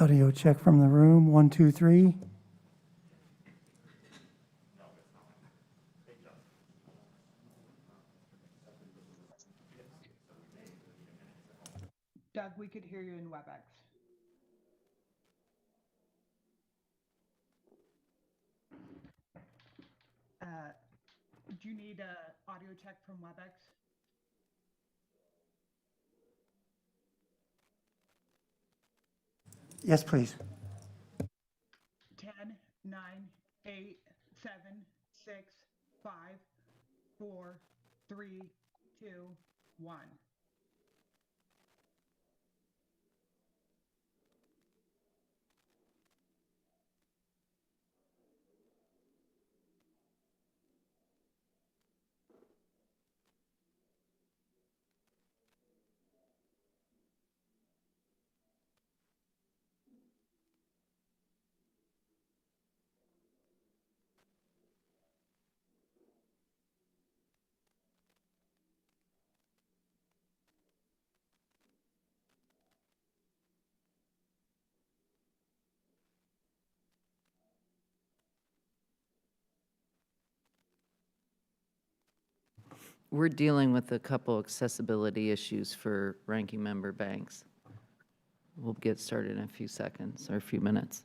Audio check from the room, 1, 2, 3. Doug, we could hear you in WebEx. Do you need a audio check from WebEx? Yes, please. 10, 9, 8, 7, 6, 5, 4, 3, 2, 1. We're dealing with a couple accessibility issues for ranking member banks. We'll get started in a few seconds or a few minutes.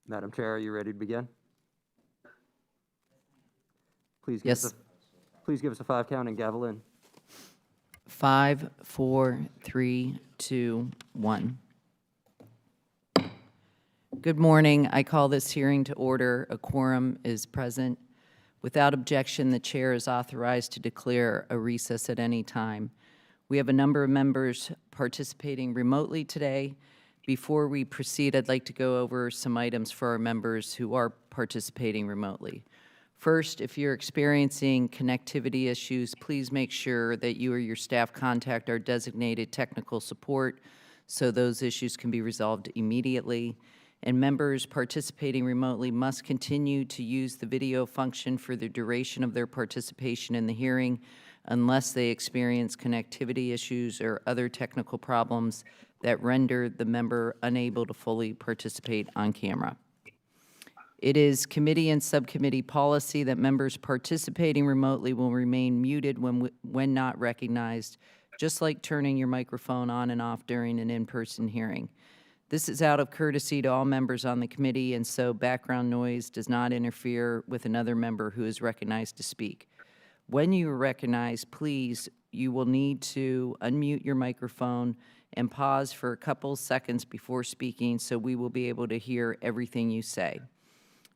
Madam Chair, are you ready to begin? Please give Yes. us please give us a 5 count and gavel in. 5, 4, 3, 2, 1. Good morning. I call this hearing to order. A quorum is present. Without objection, the chair is authorized to declare a recess at any time. We have a number of members participating remotely today. Before we proceed, I'd like to go over some items for our members who are participating remotely. First, if you're experiencing connectivity issues, please make sure that you or your staff contact our designated technical support so those issues can be resolved immediately. And members participating remotely must continue to use the video function for the duration of their participation in the hearing unless they experience connectivity issues or other technical problems that render the member unable to fully participate on camera. It is committee and subcommittee policy that members participating remotely will remain muted when not recognized, just like turning your microphone on and off during an in-person hearing. This is out of courtesy to all members on the committee, and so background noise does not interfere with another member who is recognized to speak. When you are recognized, please, you will need to unmute your microphone and pause for a couple seconds before speaking so we will be able to hear everything you say.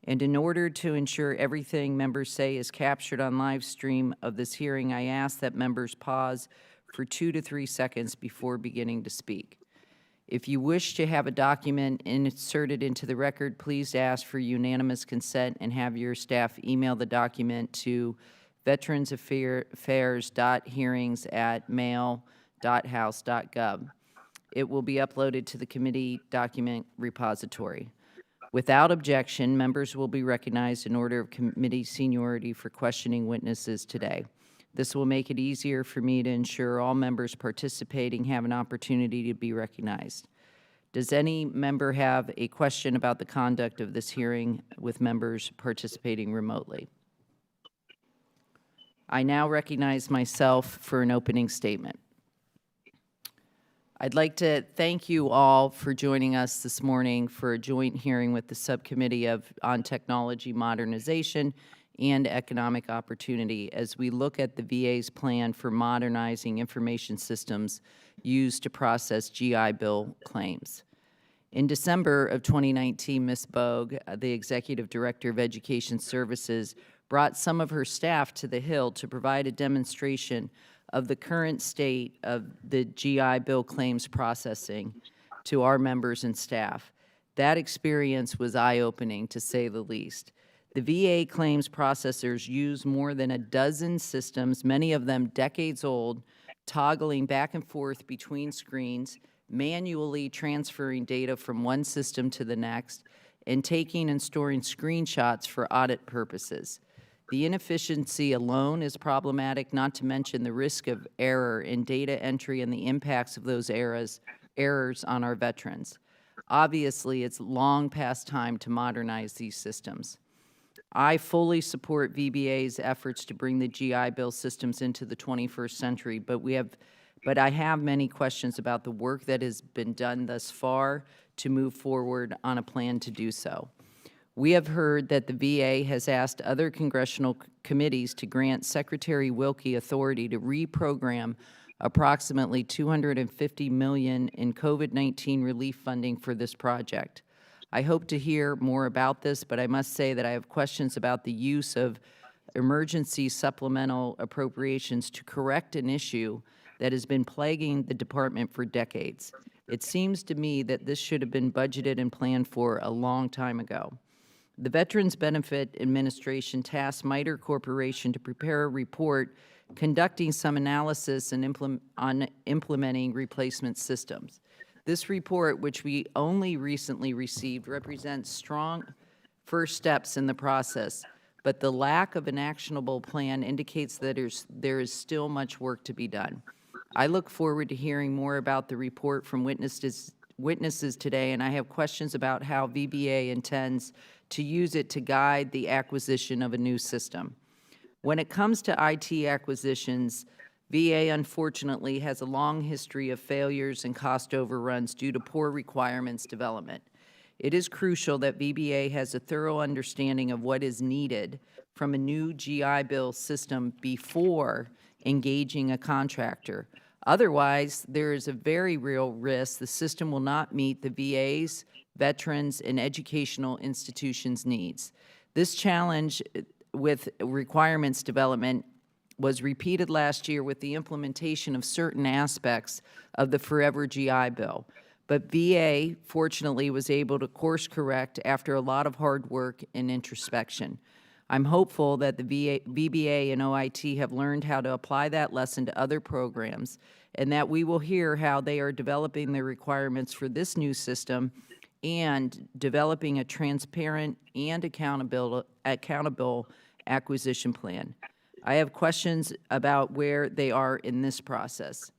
And in order to ensure everything members say is captured on live stream of this hearing, I ask that members pause for 2 to 3 seconds before beginning to speak. If you wish to have a document inserted into the record, please ask for unanimous consent and have your staff email the document to veteransaffairs.hearings@mail.house.gov. It will be uploaded to the committee document repository. Without objection, members will be recognized in order of committee seniority for questioning witnesses today. This will make it easier for me to ensure all members participating have an opportunity to be recognized. Does any member have a question about the conduct of this hearing with members participating remotely? I now recognize myself for an opening statement. I'd like to thank you all for joining us this morning for a joint hearing with the Subcommittee on Technology Modernization and Economic Opportunity as we look at the VA's plan for modernizing information systems used to process GI Bill claims. In December of 2019, Ms. Bogue, the Executive Director of Education Services, brought some of her staff to the Hill to provide a demonstration of the current state of the GI Bill claims processing to our members and staff. That experience was eye-opening, to say the least. The VA claims processors use more than a dozen systems, many of them decades old, toggling back and forth between screens, manually transferring data from one system to the next, and taking and storing screenshots for audit purposes. The inefficiency alone is problematic, not to mention the risk of error in data entry and the impacts of those errors on our veterans. Obviously, it's long past time to modernize these systems. I fully support VBA's efforts to bring the GI Bill systems into the 21st century, but I have many questions about the work that has been done thus far to move forward on a plan to do so. We have heard that the VA has asked other congressional committees to grant Secretary Wilkie authority to reprogram approximately $250 million in COVID-19 relief funding for this project. I hope to hear more about this, but I must say that I have questions about the use of emergency supplemental appropriations to correct an issue that has been plaguing the department for decades. It seems to me that this should have been budgeted and planned for a long time ago. The Veterans Benefit Administration tasked MITRE Corporation to prepare a report conducting some analysis on implementing replacement systems. This report, which we only recently received, represents strong first steps in the process, but the lack of an actionable plan indicates that there is still much work to be done. I look forward to hearing more about the report from witnesses today, and I have questions about how VBA intends to use it to guide the acquisition of a new system. When it comes to IT acquisitions, VA unfortunately has a long history of failures and cost overruns due to poor requirements development. It is crucial that VBA has a thorough understanding of what is needed from a new GI Bill system before engaging a contractor. Otherwise, there is a very real risk the system will not meet the VA's, veterans, and educational institutions' needs. This challenge with requirements development was repeated last year with the implementation of certain aspects of the Forever GI Bill. But VA, fortunately, was able to course correct after a lot of hard work and introspection. I'm hopeful that the VBA and OIT have learned how to apply that lesson to other programs, and that we will hear how they are developing their requirements for this new system and developing a transparent and accountable acquisition plan. I have questions about where they are in this process.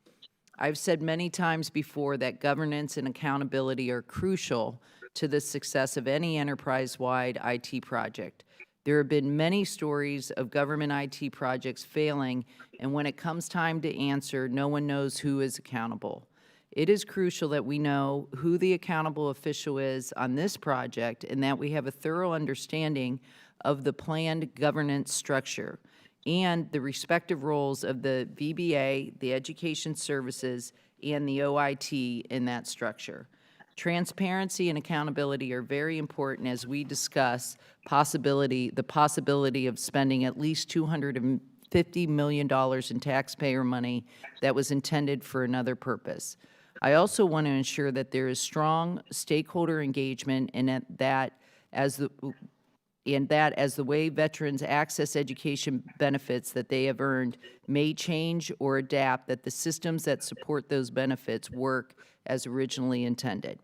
I've said many times before that governance and accountability are crucial to the success of any enterprise-wide IT project. There have been many stories of government IT projects failing, and when it comes time to answer, no one knows who is accountable. It is crucial that we know who the accountable official is on this project and that we have a thorough understanding of the planned governance structure and the respective roles of the VBA, the Education Services, and the OIT in that structure. Transparency and accountability are very important as we discuss the possibility of spending at least $250 million in taxpayer money that was intended for another purpose. I also want to ensure that there is strong stakeholder engagement and that as the way veterans access education benefits that they have earned may change or adapt, that the systems that support those benefits work as originally intended.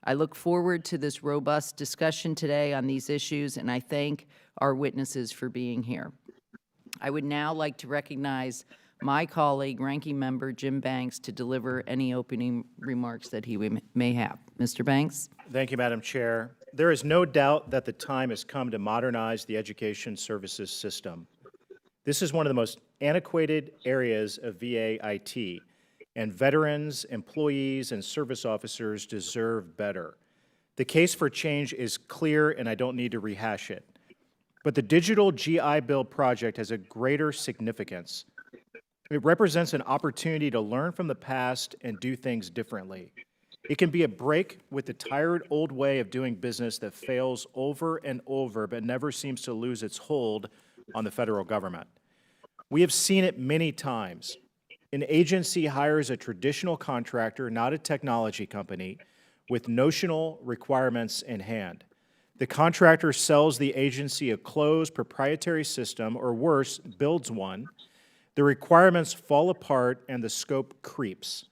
I look forward to this robust discussion today on these issues, and I thank our witnesses for being here. I would now like to recognize my colleague, Ranking Member Jim Banks, to deliver any opening remarks that he may have. Mr. Banks? Thank you, Madam Chair. There is no doubt that the time has come to modernize the education services system. This is one of the most antiquated areas of VA IT, and veterans, employees, and service officers deserve better. The case for change is clear, and I don't need to rehash it. But the Digital GI Bill project has a greater significance. It represents an opportunity to learn from the past and do things differently. It can be a break with the tired old way of doing business that fails over and over but never seems to lose its hold on the federal government. We have seen it many times. An agency hires a traditional contractor, not a technology company, with notional requirements in hand. The contractor sells the agency a closed proprietary system, or worse, builds one. The requirements fall apart and the scope creeps.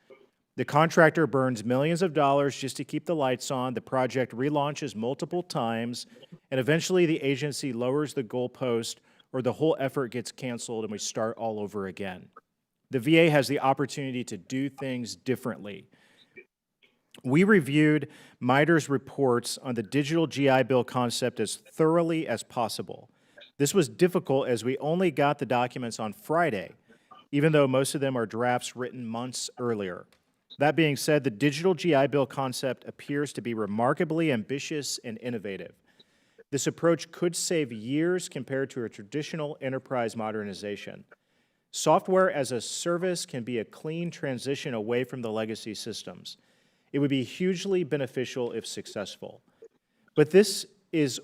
The contractor burns millions of dollars just to keep the lights on, the project relaunches multiple times, and eventually the agency lowers the goalpost or the whole effort gets canceled and we start all over again. The VA has the opportunity to do things differently. We reviewed MITRE's reports on the digital GI Bill concept as thoroughly as possible. This was difficult as we only got the documents on Friday, even though most of them are drafts written months earlier. That being said, the digital GI Bill concept appears to be remarkably ambitious and innovative. This approach could save years compared to a traditional enterprise modernization. Software as a service can be a clean transition away from the legacy systems. It would be hugely beneficial if successful. But this is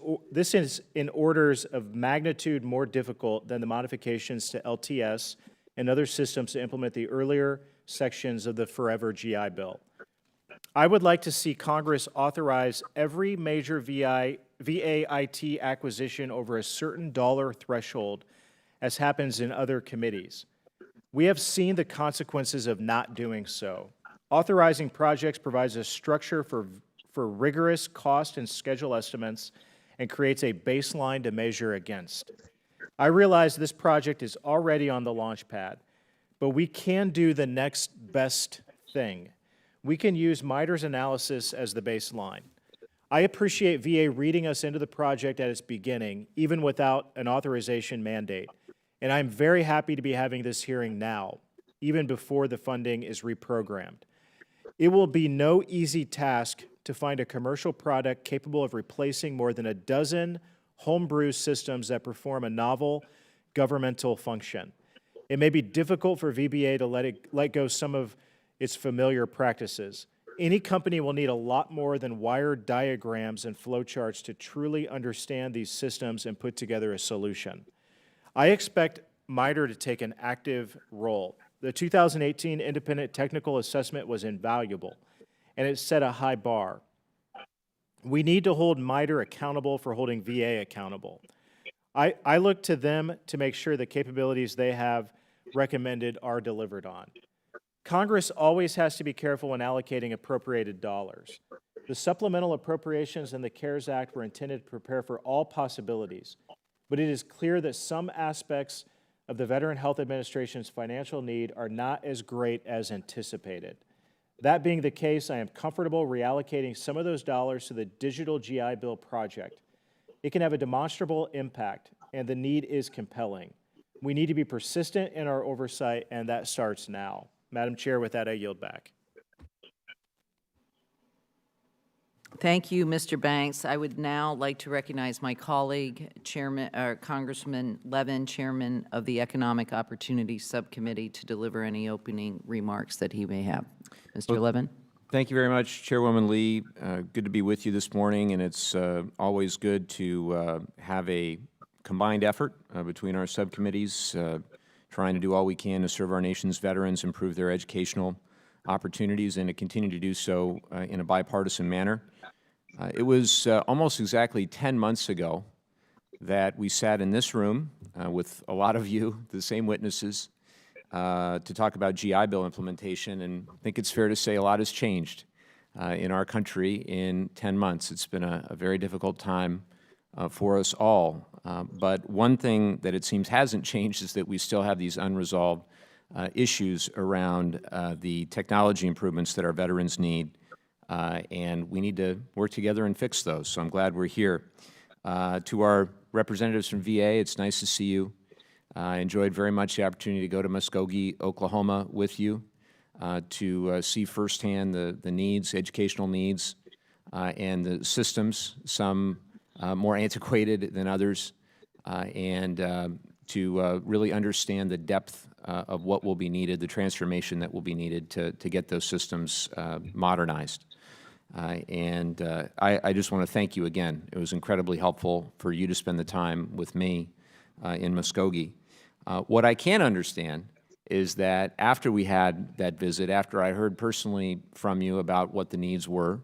in orders of magnitude more difficult than the modifications to LTS and other systems to implement the earlier sections of the Forever GI Bill. I would like to see Congress authorize every major VA IT acquisition over a certain dollar threshold, as happens in other committees. We have seen the consequences of not doing so. Authorizing projects provides a structure for rigorous cost and schedule estimates and creates a baseline to measure against. I realize this project is already on the launch pad, but we can do the next best thing. We can use MITRE's analysis as the baseline. I appreciate VA reading us into the project at its beginning, even without an authorization mandate, and I'm very happy to be having this hearing now, even before the funding is reprogrammed. It will be no easy task to find a commercial product capable of replacing more than a dozen homebrew systems that perform a novel governmental function. It may be difficult for VBA to let go some of its familiar practices. Any company will need a lot more than wired diagrams and flowcharts to truly understand these systems and put together a solution. I expect MITRE to take an active role. The 2018 independent technical assessment was invaluable, and it set a high bar. We need to hold MITRE accountable for holding VA accountable. I look to them to make sure the capabilities they have recommended are delivered on. Congress always has to be careful when allocating appropriated dollars. The supplemental appropriations in the CARES Act were intended to prepare for all possibilities, but it is clear that some aspects of the Veteran Health Administration's financial need are not as great as anticipated. That being the case, I am comfortable reallocating some of those dollars to the Digital GI Bill project. It can have a demonstrable impact, and the need is compelling. We need to be persistent in our oversight, and that starts now. Madam Chair, with that, I yield back. Thank you, Mr. Banks. I would now like to recognize my colleague, Congressman Levin, Chairman of the Economic Opportunity Subcommittee, to deliver any opening remarks that he may have. Mr. Levin. Thank you very much, Chairwoman Lee. Good to be with you this morning, and it's always good to have a combined effort between our subcommittees, trying to do all we can to serve our nation's veterans, improve their educational opportunities, and to continue to do so in a bipartisan manner. It was almost exactly 10 months ago that we sat in this room with a lot of you, the same witnesses, to talk about GI Bill implementation, and I think it's fair to say a lot has changed in our country in 10 months. It's been a very difficult time for us all, but one thing that it seems hasn't changed is that we still have these unresolved issues around the technology improvements that our veterans need, and we need to work together and fix those, so I'm glad we're here. To our representatives from VA, it's nice to see you. I enjoyed very much the opportunity to go to Muskogee, Oklahoma with you to see firsthand the needs, educational needs, and the systems, some more antiquated than others, and to really understand the depth of what will be needed, the transformation that will be needed to get those systems modernized. I just want to thank you again. It was incredibly helpful for you to spend the time with me in Muskogee. What I can understand is that after we had that visit, after I heard personally from you about what the needs were,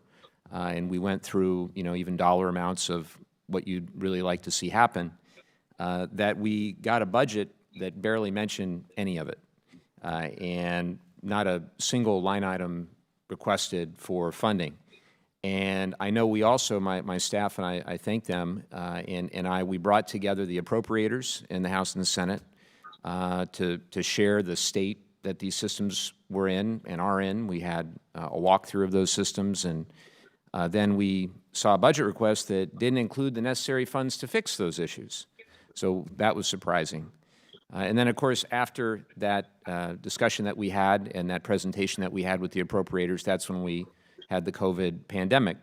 and we went through, even dollar amounts of what you'd really like to see happen, that we got a budget that barely mentioned any of it, and not a single line item requested for funding. And I know we also, my staff and I thank them, we brought together the appropriators in the House and the Senate to share the state that these systems were in and are in. We had a walkthrough of those systems, and then we saw a budget request that didn't include the necessary funds to fix those issues. So that was surprising. And then, of course, after that discussion that we had and that presentation that we had with the appropriators, that's when we had the COVID pandemic.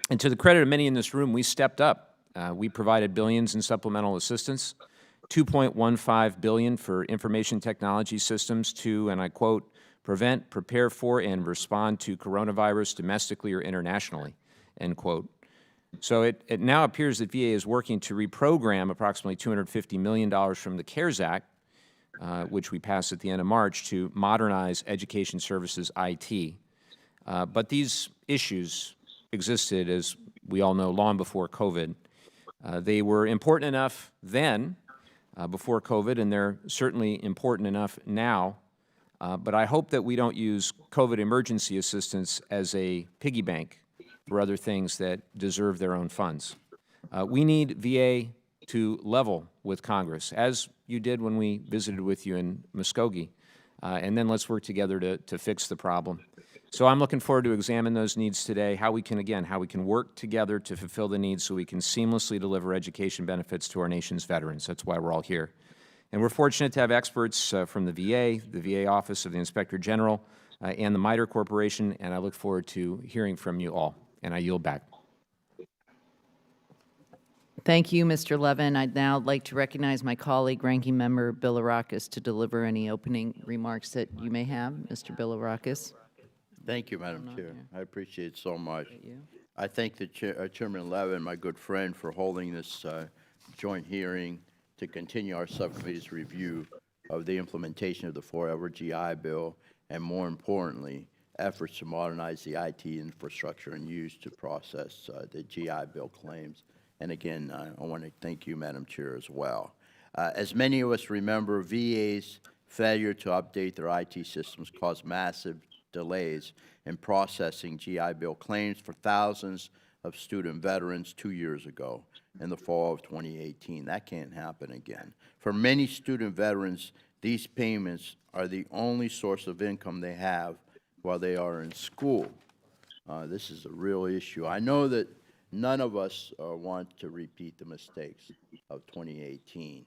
And to the credit of many in this room, we stepped up. We provided billions in supplemental assistance, $2.15 billion for information technology systems to, and I quote, prevent, prepare for, and respond to coronavirus domestically or internationally, end quote. So it now appears that VA is working to reprogram approximately $250 million from the CARES Act, which we passed at the end of March, to modernize education services IT. But these issues existed, as we all know, long before COVID. They were important enough then, before COVID, and they're certainly important enough now. But I hope that we don't use COVID emergency assistance as a piggy bank for other things that deserve their own funds. We need VA to level with Congress, as you did when we visited with you in Muskogee, and then let's work together to fix the problem. So I'm looking forward to examine those needs today, how we can work together to fulfill the needs so we can seamlessly deliver education benefits to our nation's veterans. That's why we're all here. And we're fortunate to have experts from the VA Office of the Inspector General, and the MITRE Corporation, and I look forward to hearing from you all. And I yield back. Thank you, Mr. Levin. I'd now like to recognize my colleague, Ranking Member Bilirakis, to deliver any opening remarks that you may have. Mr. Bilirakis. Thank you, Madam Chair. I appreciate it so much. I thank the Chairman Levin, my good friend, for holding this joint hearing to continue our subcommittee's review of the implementation of the Forever GI Bill, and more importantly, efforts to modernize the IT infrastructure and use to process the GI Bill claims. And again, I want to thank you, Madam Chair, as well. As many of us remember, VA's failure to update their IT systems caused massive delays in processing GI Bill claims for thousands of student veterans 2 years ago in the fall of 2018. That can't happen again. For many student veterans, these payments are the only source of income they have while they are in school. This is a real issue. I know that none of us want to repeat the mistakes of 2018.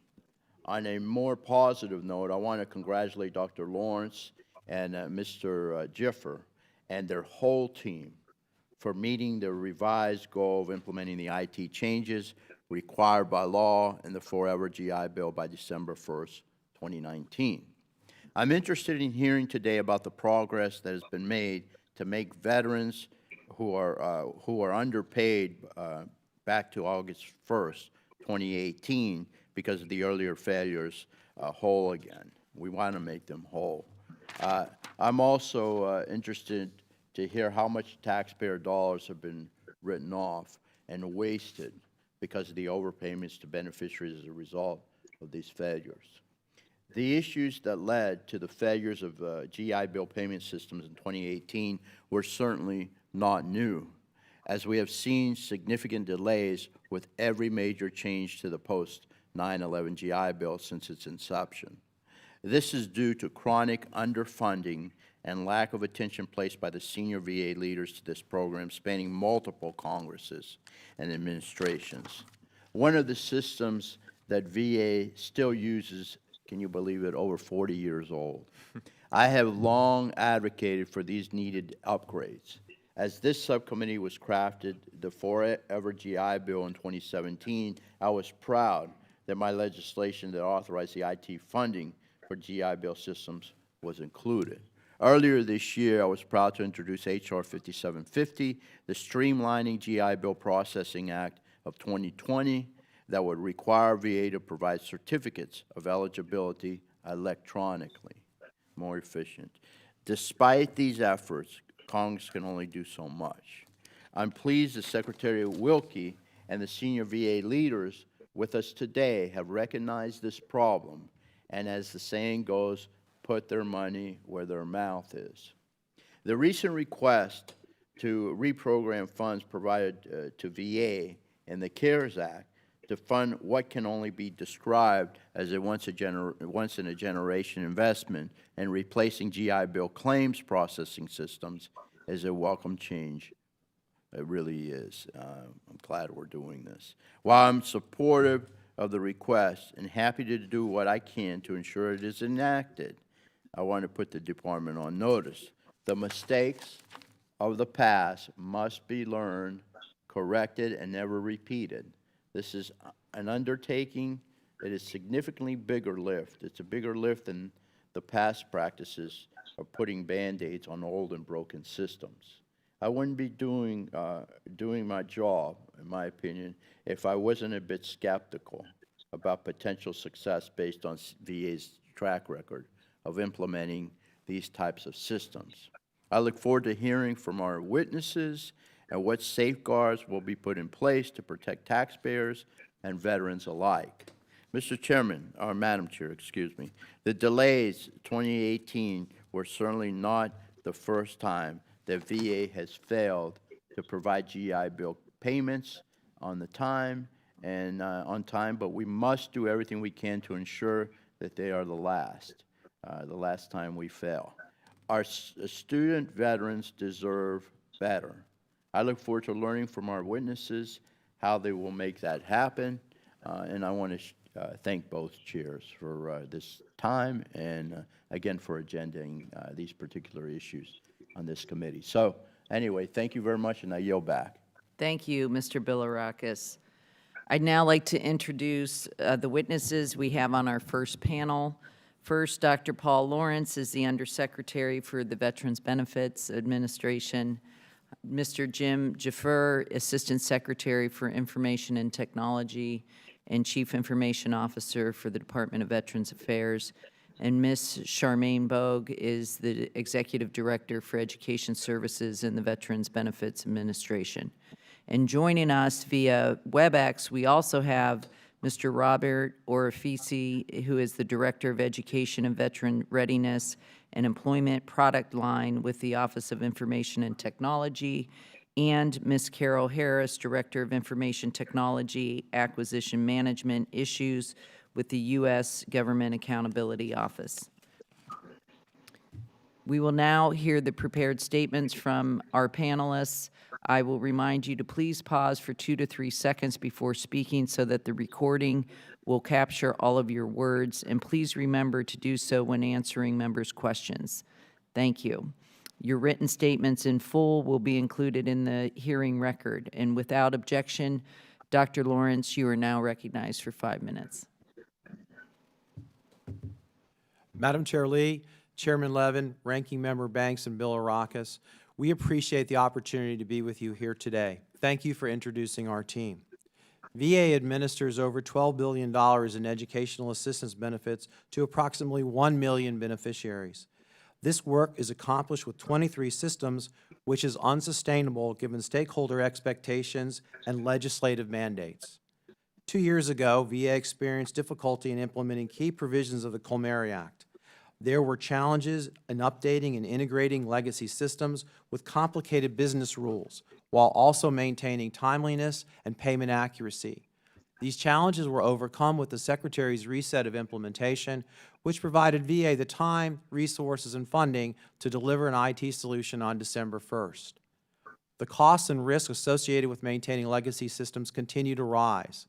On a more positive note, I want to congratulate Dr. Lawrence and Mr. Jiffer and their whole team for meeting the revised goal of implementing the IT changes required by law in the Forever GI Bill by December 1st, 2019. I'm interested in hearing today about the progress that has been made to make veterans who are underpaid back to August 1st, 2018, because of the earlier failures, whole again. We want to make them whole. I'm also interested to hear how much taxpayer dollars have been written off and wasted because of the overpayments to beneficiaries as a result of these failures. The issues that led to the failures of GI Bill payment systems in 2018 were certainly not new, as we have seen significant delays with every major change to the post-9/11 GI Bill since its inception. This is due to chronic underfunding and lack of attention placed by the senior VA leaders to this program, spanning multiple Congresses and administrations. One of the systems that VA still uses, can you believe it, over 40 years old. I have long advocated for these needed upgrades. As this subcommittee was crafted the Forever GI Bill in 2017, I was proud that my legislation that authorized the IT funding for GI Bill systems was included. Earlier this year, I was proud to introduce H.R. 5750, the Streamlining GI Bill Processing Act of 2020, that would require VA to provide certificates of eligibility electronically, more efficient. Despite these efforts, Congress can only do so much. I'm pleased that Secretary Wilkie and the senior VA leaders with us today have recognized this problem, and as the saying goes, put their money where their mouth is. The recent request to reprogram funds provided to VA in the CARES Act to fund what can only be described as a once-in-a-generation investment and replacing GI Bill claims processing systems is a welcome change. It really is. I'm glad we're doing this. While I'm supportive of the request and happy to do what I can to ensure it is enacted, I want to put the Department on notice. The mistakes of the past must be learned, corrected, and never repeated. This is an undertaking that is significantly bigger lift. It's a bigger lift than the past practices of putting Band-Aids on old and broken systems. I wouldn't be doing my job, in my opinion, if I wasn't a bit skeptical about potential success based on VA's track record of implementing these types of systems. I look forward to hearing from our witnesses and what safeguards will be put in place to protect taxpayers and veterans alike. Mr. Chairman, or Madam Chair, excuse me, the delays 2018 were certainly not the first time that VA has failed to provide GI Bill payments on time, but we must do everything we can to ensure that they are the last time we fail. Our student veterans deserve better. I look forward to learning from our witnesses how they will make that happen, and I want thank both chairs for this time and, again, for agendaing these particular issues on this committee. So anyway, thank you very much, and I yield back. Thank you, Mr. Bilirakis. I'd now like to introduce the witnesses we have on our first panel. First, Dr. Paul Lawrence is the Undersecretary for the Veterans Benefits Administration. Mr. Jim Jaffer, Assistant Secretary for Information and Technology and Chief Information Officer for the Department of Veterans Affairs. And Ms. Charmaine Bogue is the Executive Director for Education Services in the Veterans Benefits Administration. And joining us via WebEx, we also have Mr. Robert Orifisi, who is the Director of Education and Veteran Readiness and Employment Product Line with the Office of Information and Technology, and Ms. Carol Harris, Director of Information Technology Acquisition Management Issues with the U.S. Government Accountability Office. We will now hear the prepared statements from our panelists. I will remind you to please pause for 2 to 3 seconds before speaking so that the recording will capture all of your words, and please remember to do so when answering members' questions. Thank you. Your written statements in full will be included in the hearing record, and without objection, Dr. Lawrence, you are now recognized for 5 minutes. Madam Chair Lee, Chairman Levin, Ranking Member Banks, and Bilirakis, we appreciate the opportunity to be with you here today. Thank you for introducing our team. VA administers over $12 billion in educational assistance benefits to approximately 1 million beneficiaries. This work is accomplished with 23 systems, which is unsustainable given stakeholder expectations and legislative mandates. 2 years ago, VA experienced difficulty in implementing key provisions of the Colmary Act. There were challenges in updating and integrating legacy systems with complicated business rules, while also maintaining timeliness and payment accuracy. These challenges were overcome with the Secretary's reset of implementation, which provided VA the time, resources, and funding to deliver an IT solution on December 1st. The costs and risks associated with maintaining legacy systems continue to rise.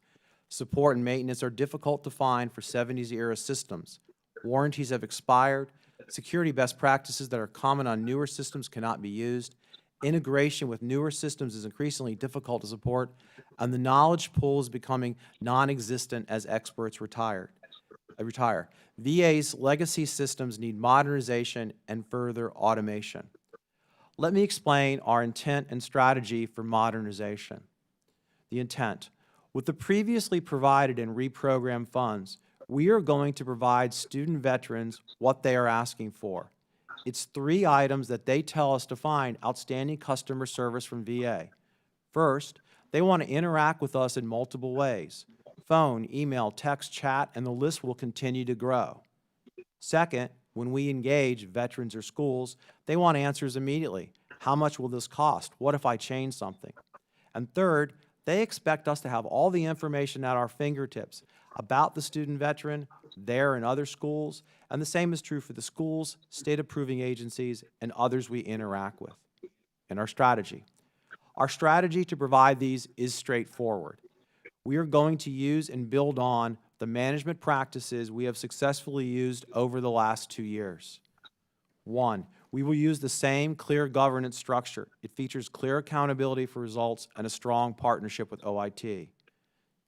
Support and maintenance are difficult to find for 70s-era systems. Warranties have expired. Security best practices that are common on newer systems cannot be used. Integration with newer systems is increasingly difficult to support, and the knowledge pool is becoming non-existent as experts retire. VA's legacy systems need modernization and further automation. Let me explain our intent and strategy for modernization. The intent. With the previously provided and reprogrammed funds, we are going to provide student veterans what they are asking for. It's 3 items that they tell us to find outstanding customer service from VA. First, they want to interact with us in multiple ways: phone, email, text, chat, and the list will continue to grow. Second, when we engage veterans or schools, they want answers immediately. How much will this cost? What if I change something? And third, they expect us to have all the information at our fingertips about the student veteran, their and other schools, and the same is true for the schools, state approving agencies, and others we interact with. And our strategy. Our strategy to provide these is straightforward. We are going to use and build on the management practices we have successfully used over the last 2 years. 1, we will use the same clear governance structure. It features clear accountability for results and a strong partnership with OIT.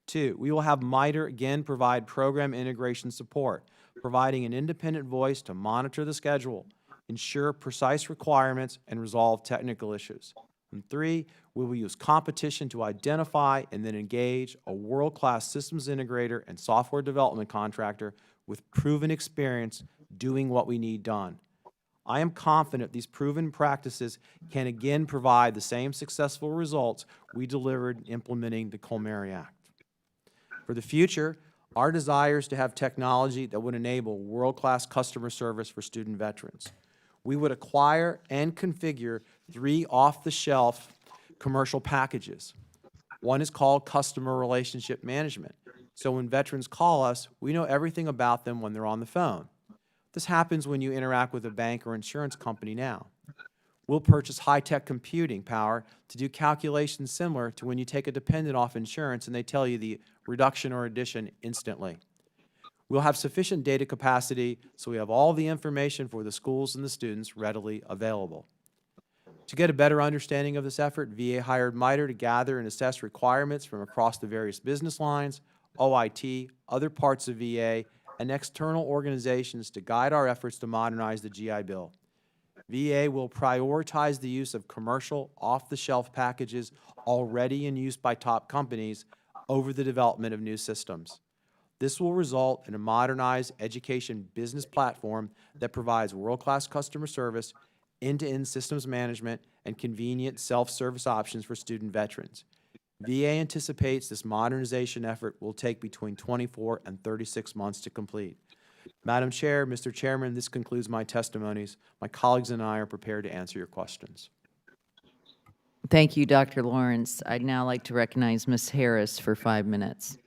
2, we will have MITRE again provide program integration support, providing an independent voice to monitor the schedule, ensure precise requirements, and resolve technical issues. And 3, we will use competition to identify and then engage a world-class systems integrator and software development contractor with proven experience doing what we need done. I am confident these proven practices can again provide the same successful results we delivered implementing the Colmary Act. For the future, our desire is to have technology that would enable world-class customer service for student veterans. We would acquire and configure 3 off-the-shelf commercial packages. One is called Customer Relationship Management. So when veterans call us, we know everything about them when they're on the phone. This happens when you interact with a bank or insurance company now. We'll purchase high-tech computing power to do calculations similar to when you take a dependent off insurance and they tell you the reduction or addition instantly. We'll have sufficient data capacity so we have all the information for the schools and the students readily available. To get a better understanding of this effort, VA hired MITRE to gather and assess requirements from across the various business lines, OIT, other parts of VA, and external organizations to guide our efforts to modernize the GI Bill. VA will prioritize the use of commercial, off-the-shelf packages already in use by top companies over the development of new systems. This will result in a modernized education business platform that provides world-class customer service, end-to-end systems management, and convenient self-service options for student veterans. VA anticipates this modernization effort will take between 24 and 36 months to complete. Madam Chair, Mr. Chairman, this concludes my testimonies. My colleagues and I are prepared to answer your questions. Thank you, Dr. Lawrence. I'd now like to recognize Ms. Harris for 5 minutes.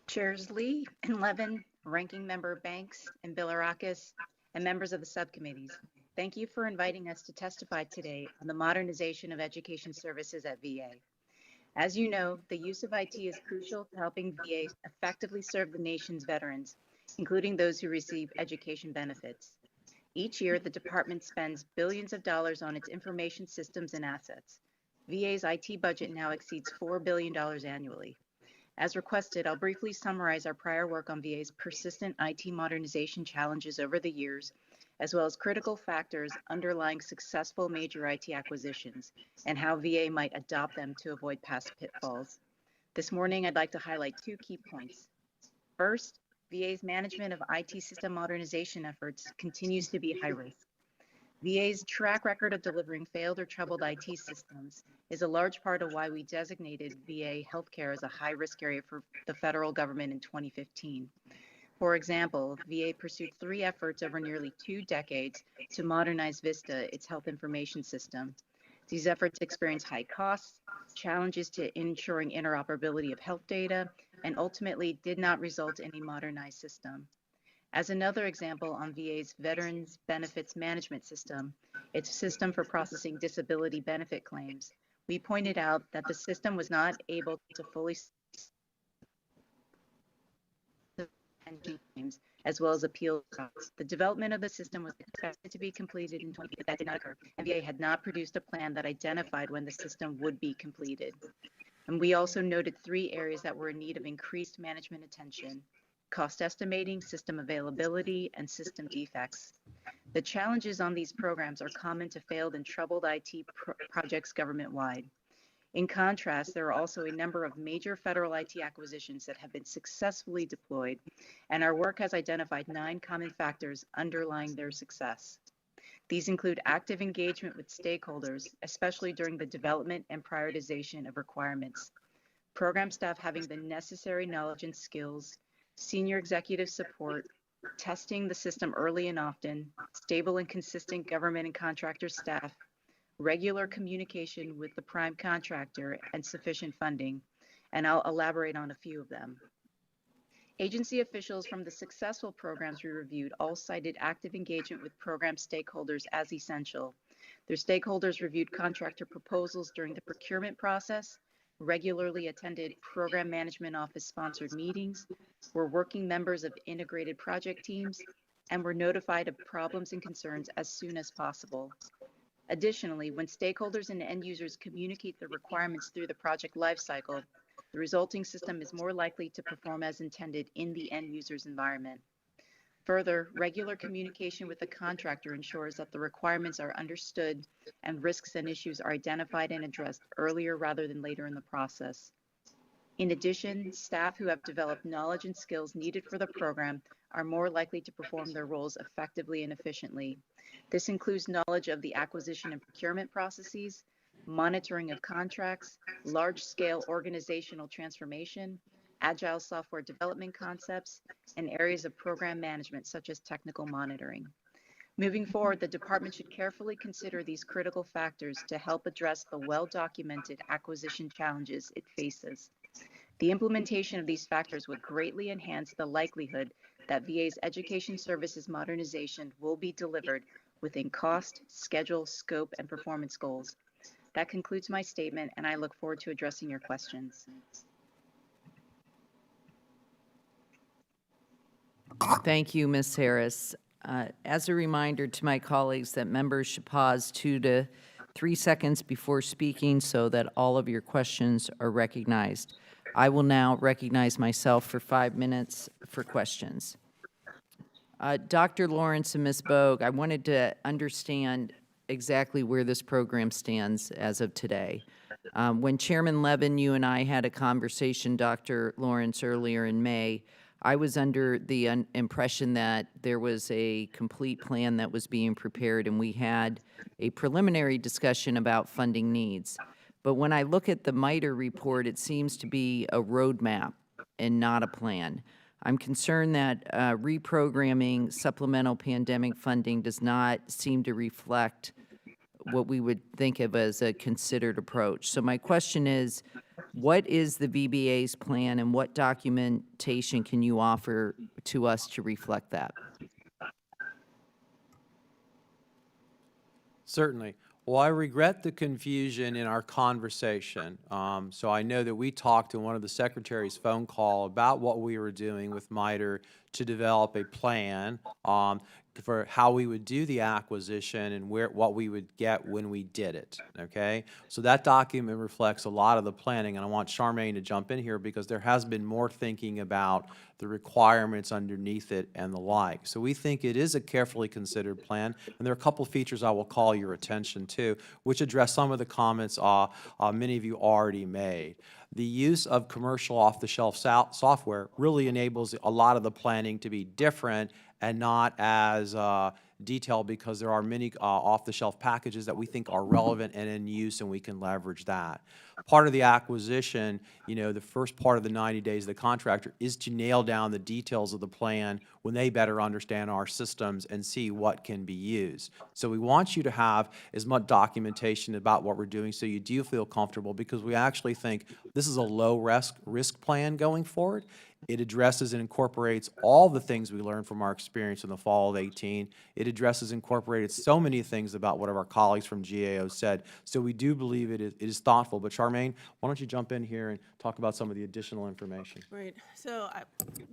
Chairs Lee and Levin, Ranking Member Banks and Bilirakis, and members of the subcommittees, thank you for inviting us to testify today on the modernization of education services at VA. As you know, the use of IT is crucial to helping VA effectively serve the nation's veterans, including those who receive education benefits. Each year, the department spends billions of dollars on its information systems and assets. VA's IT budget now exceeds $4 billion annually. As requested, I'll briefly summarize our prior work on VA's persistent IT modernization challenges over the years, as well as critical factors underlying successful major IT acquisitions, and how VA might adopt them to avoid past pitfalls. This morning, I'd like to highlight 2 key points. First, VA's management of IT system modernization efforts continues to be high risk. VA's track record of delivering failed or troubled IT systems is a large part of why we designated VA healthcare as a high-risk area for the federal government in 2015. For example, VA pursued 3 efforts over nearly 2 decades to modernize VISTA, its health information system. These efforts experienced high costs, challenges to ensuring interoperability of health data, and ultimately did not result in a modernized system. As another example on VA's Veterans Benefits Management System, its system for processing disability benefit claims, we pointed out that the system was not able to fully claims as well as appeal. The development of the system was expected to be completed in 2020, but that did not occur, and VA had not produced a plan that identified when the system would be completed. And we also noted 3 areas that were in need of increased management attention: cost estimating, system availability, and system defects. The challenges on these programs are common to failed and troubled IT projects government-wide. In contrast, there are also a number of major federal IT acquisitions that have been successfully deployed, and our work has identified 9 common factors underlying their success. These include active engagement with stakeholders, especially during the development and prioritization of requirements, program staff having the necessary knowledge and skills, senior executive support, testing the system early and often, stable and consistent government and contractor staff, regular communication with the prime contractor, and sufficient funding, and I'll elaborate on a few of them. Agency officials from the successful programs we reviewed all cited active engagement with program stakeholders as essential. Their stakeholders reviewed contractor proposals during the procurement process, regularly attended program management office sponsored meetings, were working members of integrated project teams, and were notified of problems and concerns as soon as possible. Additionally, when stakeholders and end users communicate the requirements through the project lifecycle, the resulting system is more likely to perform as intended in the end user's environment. Further, regular communication with the contractor ensures that the requirements are understood and risks and issues are identified and addressed earlier rather than later in the process. In addition, staff who have developed knowledge and skills needed for the program are more likely to perform their roles effectively and efficiently. This includes knowledge of the acquisition and procurement processes, monitoring of contracts, large-scale organizational transformation, agile software development concepts, and areas of program management such as technical monitoring. Moving forward, the department should carefully consider these critical factors to help address the well-documented acquisition challenges it faces. The implementation of these factors would greatly enhance the likelihood that VA's education services modernization will be delivered within cost, schedule, scope, and performance goals. That concludes my statement, and I look forward to addressing your questions. Thank you, Ms. Harris. As a reminder to my colleagues that members should pause 2 to 3 seconds before speaking so that all of your questions are recognized. I will now recognize myself for 5 minutes for questions. Dr. Lawrence and Ms. Bogue, I wanted to understand exactly where this program stands as of today. When Chairman Levin, you and I had a conversation, Dr. Lawrence, earlier in May, I was under the impression that there was a complete plan that was being prepared, and we had a preliminary discussion about funding needs. But when I look at the MITRE report, it seems to be a roadmap and not a plan. I'm concerned that reprogramming supplemental pandemic funding does not seem to reflect what we would think of as a considered approach. So my question is, what is the VBA's plan, and what documentation can you offer to us to reflect that? Certainly. Well, I regret the confusion in our conversation. So I know that we talked in one of the secretary's phone call about what we were doing with MITRE to develop a plan for how we would do the acquisition and what we would get when we did it, okay? So that document reflects a lot of the planning, and I want Charmaine to jump in here because there has been more thinking about the requirements underneath it and the like. So we think it is a carefully considered plan, and there are a couple of features I will call your attention to, which address some of the comments many of you already made. The use of commercial off-the-shelf software really enables a lot of the planning to be different and not as detailed, because there are many off-the-shelf packages that we think are relevant and in use, and we can leverage that. Part of the acquisition, you know, the first part of the 90 days of the contractor is to nail down the details of the plan when they better understand our systems and see what can be used. So we want you to have as much documentation about what we're doing so you do feel comfortable, because we actually think this is a low-risk plan going forward. It addresses and incorporates all the things we learned from our experience in the fall of 18. It addresses and incorporated so many things about what our colleagues from GAO said. So we do believe it is thoughtful. But Charmaine, why don't you jump in here and talk about some of the additional information? Right. So,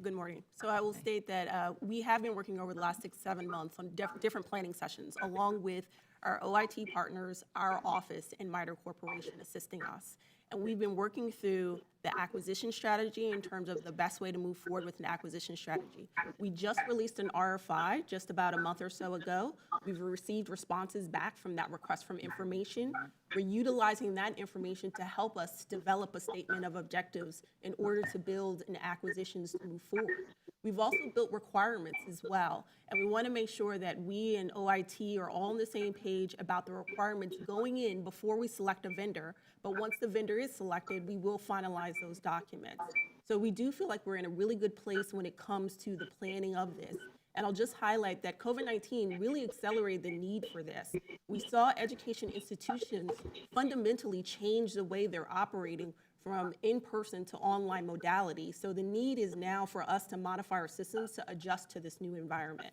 good morning. So I will state that we have been working over the last 6-7 months on different planning sessions, along with our OIT partners, our office, and MITRE Corporation assisting us. And we've been working through the acquisition strategy in terms of the best way to move forward with an acquisition strategy. We just released an RFI just about a month or so ago. We've received responses back from that request from information. We're utilizing that information to help us develop a statement of objectives in order to build an acquisitions to move forward. We've also built requirements as well, and we want to make sure that we and OIT are all on the same page about the requirements going in before we select a vendor. But once the vendor is selected, we will finalize those documents. So we do feel like we're in a really good place when it comes to the planning of this. And I'll just highlight that COVID-19 really accelerated the need for this. We saw education institutions fundamentally change the way they're operating from in-person to online modality. So the need is now for us to modify our systems to adjust to this new environment.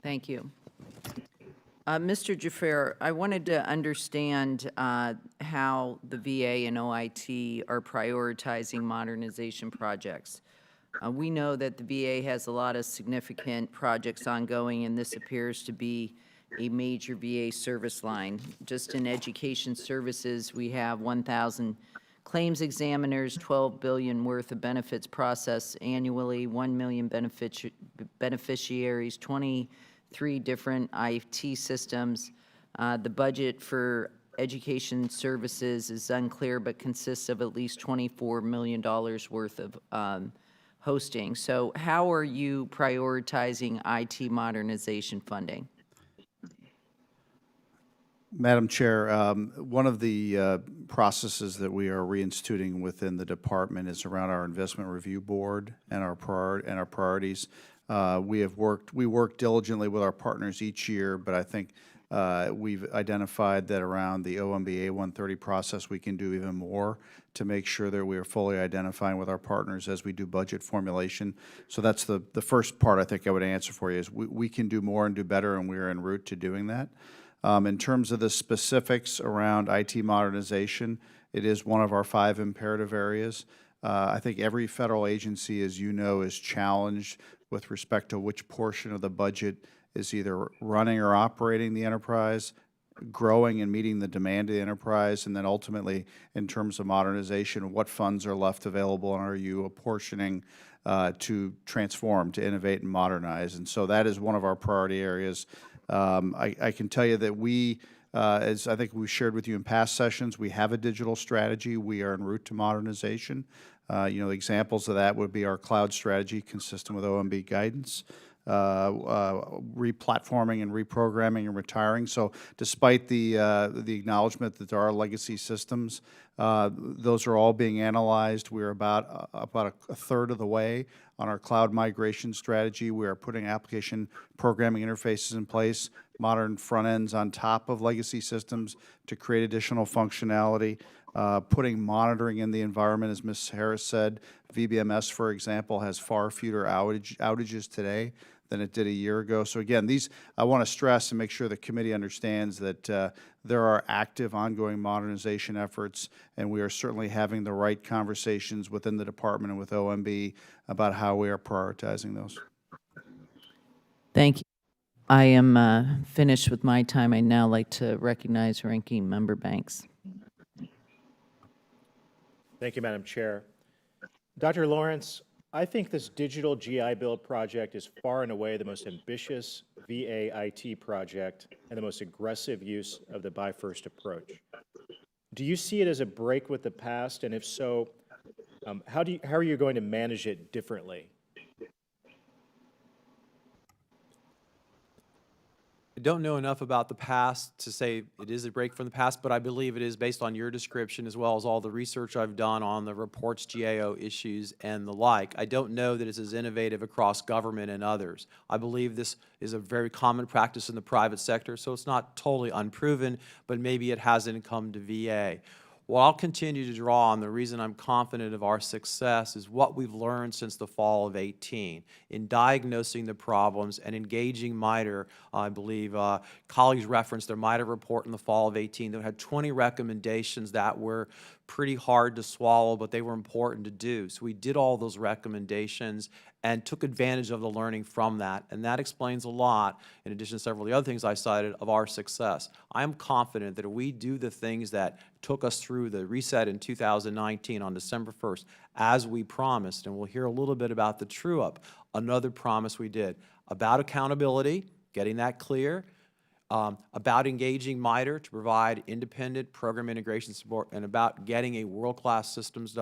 Thank you. Mr. Jaffer, I wanted to understand how the VA and OIT are prioritizing modernization projects. We know that the VA has a lot of significant projects ongoing, and this appears to be a major VA service line. Just in education services, we have 1,000 claims examiners, 12 billion worth of benefits processed annually, 1 million beneficiaries, 23 different IT systems. The budget for education services is unclear, but consists of at least $24 million worth of hosting. So how are you prioritizing IT modernization funding? Madam Chair, one of the processes that we are reinstituting within the department is around our investment review board and our priorities. We work diligently with our partners each year, but I think we've identified that around the OMBA 130 process, we can do even more to make sure that we are fully identifying with our partners as we do budget formulation. So that's the first part I think I would answer for you is we can do more and do better, and we are en route to doing that. In terms of the specifics around IT modernization, it is one of our 5 imperative areas. I think every federal agency, as you know, is challenged with respect to which portion of the budget is either running or operating the enterprise, growing and meeting the demand of the enterprise, and then ultimately, in terms of modernization, what funds are left available and are you apportioning to transform, to innovate and modernize. And so that is one of our priority areas. I can tell you that we, as I think we've shared with you in past sessions, we have a digital strategy. We are en route to modernization. Examples of that would be our cloud strategy consistent with OMB guidance, replatforming and reprogramming and retiring. So despite the acknowledgement that there are legacy systems, those are all being analyzed. We're about a third of the way on our cloud migration strategy. We are putting application programming interfaces in place, modern front ends on top of legacy systems to create additional functionality, putting monitoring in the environment. As Ms. Harris said, VBMS, for example, has far fewer outages today than it did a year ago. So again, these, I want to stress and make sure the committee understands that there are active ongoing modernization efforts, and we are certainly having the right conversations within the department and with OMB about how we are prioritizing those. Thank you. I am finished with my time. I'd now like to recognize Ranking Member Banks. Thank you, Madam Chair. Dr. Lawrence, I think this digital GI Bill project is far and away the most ambitious VA IT project and the most aggressive use of the Buy First approach. Do you see it as a break with the past? And if so, how are you going to manage it differently? I don't know enough about the past to say it is a break from the past, but I believe it is based on your description as well as all the research I've done on the reports, GAO issues, and the like. I don't know that it's as innovative across government and others. I believe this is a very common practice in the private sector, so it's not totally unproven, but maybe it hasn't come to VA. What I'll continue to draw on, the reason I'm confident of our success, is what we've learned since the fall of 18 in diagnosing the problems and engaging MITRE. I believe colleagues referenced their MITRE report in the fall of 18 that had 20 recommendations that were pretty hard to swallow, but they were important to do. So we did all those recommendations and took advantage of the learning from that, and that explains a lot, in addition to several of the other things I cited, of our success. I am confident that if we do the things that took us through the reset in 2019 on December 1st, as we promised, and we'll hear a little bit about the true-up, another promise we did, about accountability, getting that clear, about engaging MITRE to provide independent program integration support, and about getting a world-class systems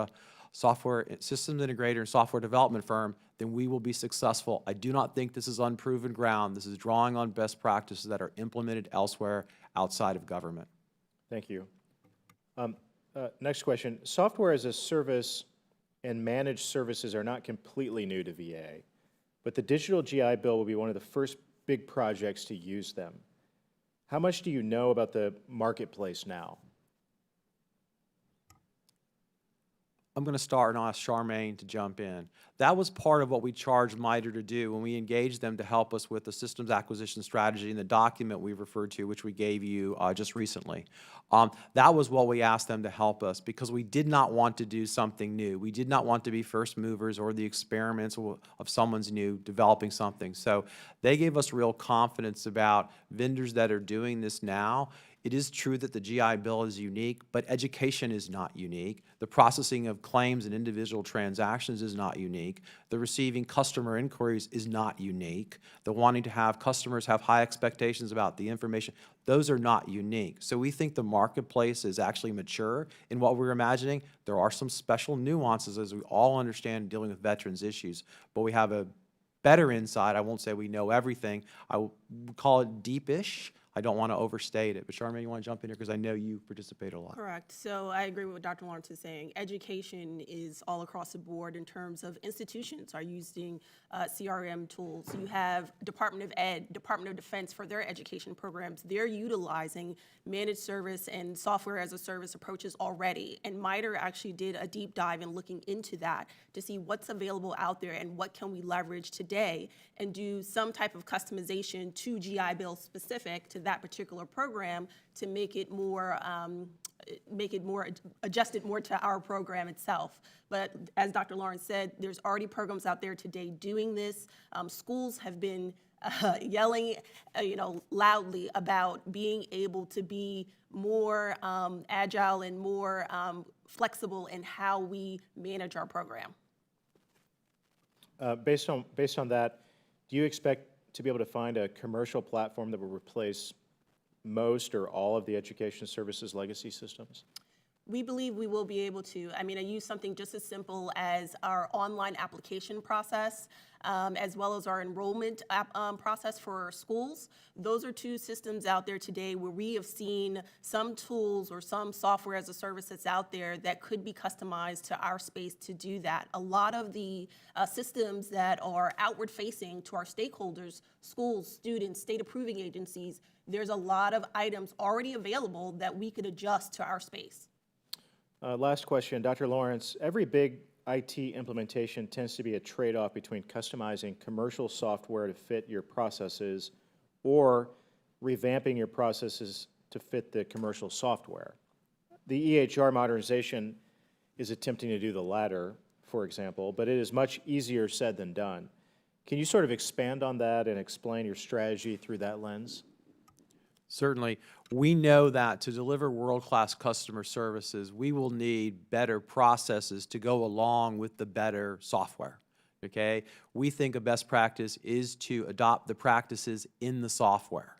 integrator and software development firm, then we will be successful. I do not think this is unproven ground. This is drawing on best practices that are implemented elsewhere outside of government. Thank you. Next question. Software as a service and managed services are not completely new to VA, but the digital GI Bill will be one of the first big projects to use them. How much do you know about the marketplace now? I'm going to start and I'll ask Charmaine to jump in. That was part of what we charged MITRE to do when we engaged them to help us with the systems acquisition strategy and the document we referred to, which we gave you just recently. That was what we asked them to help us because we did not want to do something new. We did not want to be first movers or the experiments of someone's new developing something. So they gave us real confidence about vendors that are doing this now. It is true that the GI Bill is unique, but education is not unique. The processing of claims and individual transactions is not unique. The receiving customer inquiries is not unique. The wanting to have customers have high expectations about the information, those are not unique. So we think the marketplace is actually mature in what we're imagining. There are some special nuances, as we all understand, dealing with veterans issues, but we have a better insight. I won't say we know everything. I would call it deep-ish. I don't want to overstate it, but Charmaine, you want to jump in here because I know you participate a lot. Correct. So I agree with what Dr. Lawrence is saying. Education is all across the board in terms of institutions are using CRM tools. You have Department of Ed, Department of Defense for their education programs. They're utilizing managed service and software as a service approaches already. And MITRE actually did a deep dive in looking into that to see what's available out there and what can we leverage today and do some type of customization to GI Bill specific to that particular program to make it more adjusted more to our program itself. But as Dr. Lawrence said, there's already programs out there today doing this. Schools have been yelling, loudly about being able to be more agile and more flexible in how we manage our program. Based on that, do you expect to be able to find a commercial platform that will replace most or all of the education services legacy systems? We believe we will be able to. I mean, I use something just as simple as our online application process, as well as our enrollment process for schools. Those are two systems out there today where we have seen some tools or some software as a service that's out there that could be customized to our space to do that. A lot of the systems that are outward facing to our stakeholders, schools, students, state approving agencies, there's a lot of items already available that we could adjust to our space. Last question, Dr. Lawrence. Every big IT implementation tends to be a trade-off between customizing commercial software to fit your processes or revamping your processes to fit the commercial software. The EHR modernization is attempting to do the latter, for example, but it is much easier said than done. Can you sort of expand on that and explain your strategy through that lens? Certainly. We know that to deliver world-class customer services, we will need better processes to go along with the better software, okay? We think a best practice is to adopt the practices in the software.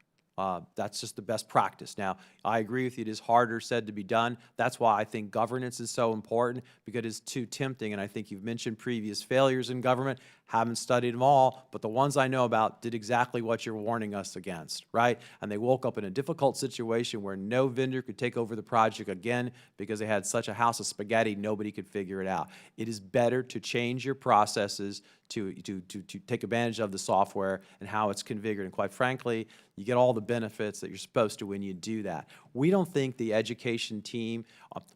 That's just the best practice. Now, I agree with you, it is harder said to be done. That's why I think governance is so important, because it's too tempting, and I think you've mentioned previous failures in government. Haven't studied them all, but the ones I know about did exactly what you're warning us against, right? And they woke up in a difficult situation where no vendor could take over the project again because they had such a house of spaghetti, nobody could figure it out. It is better to change your processes to take advantage of the software and how it's configured. And quite frankly, you get all the benefits that you're supposed to when you do that. We don't think the education team,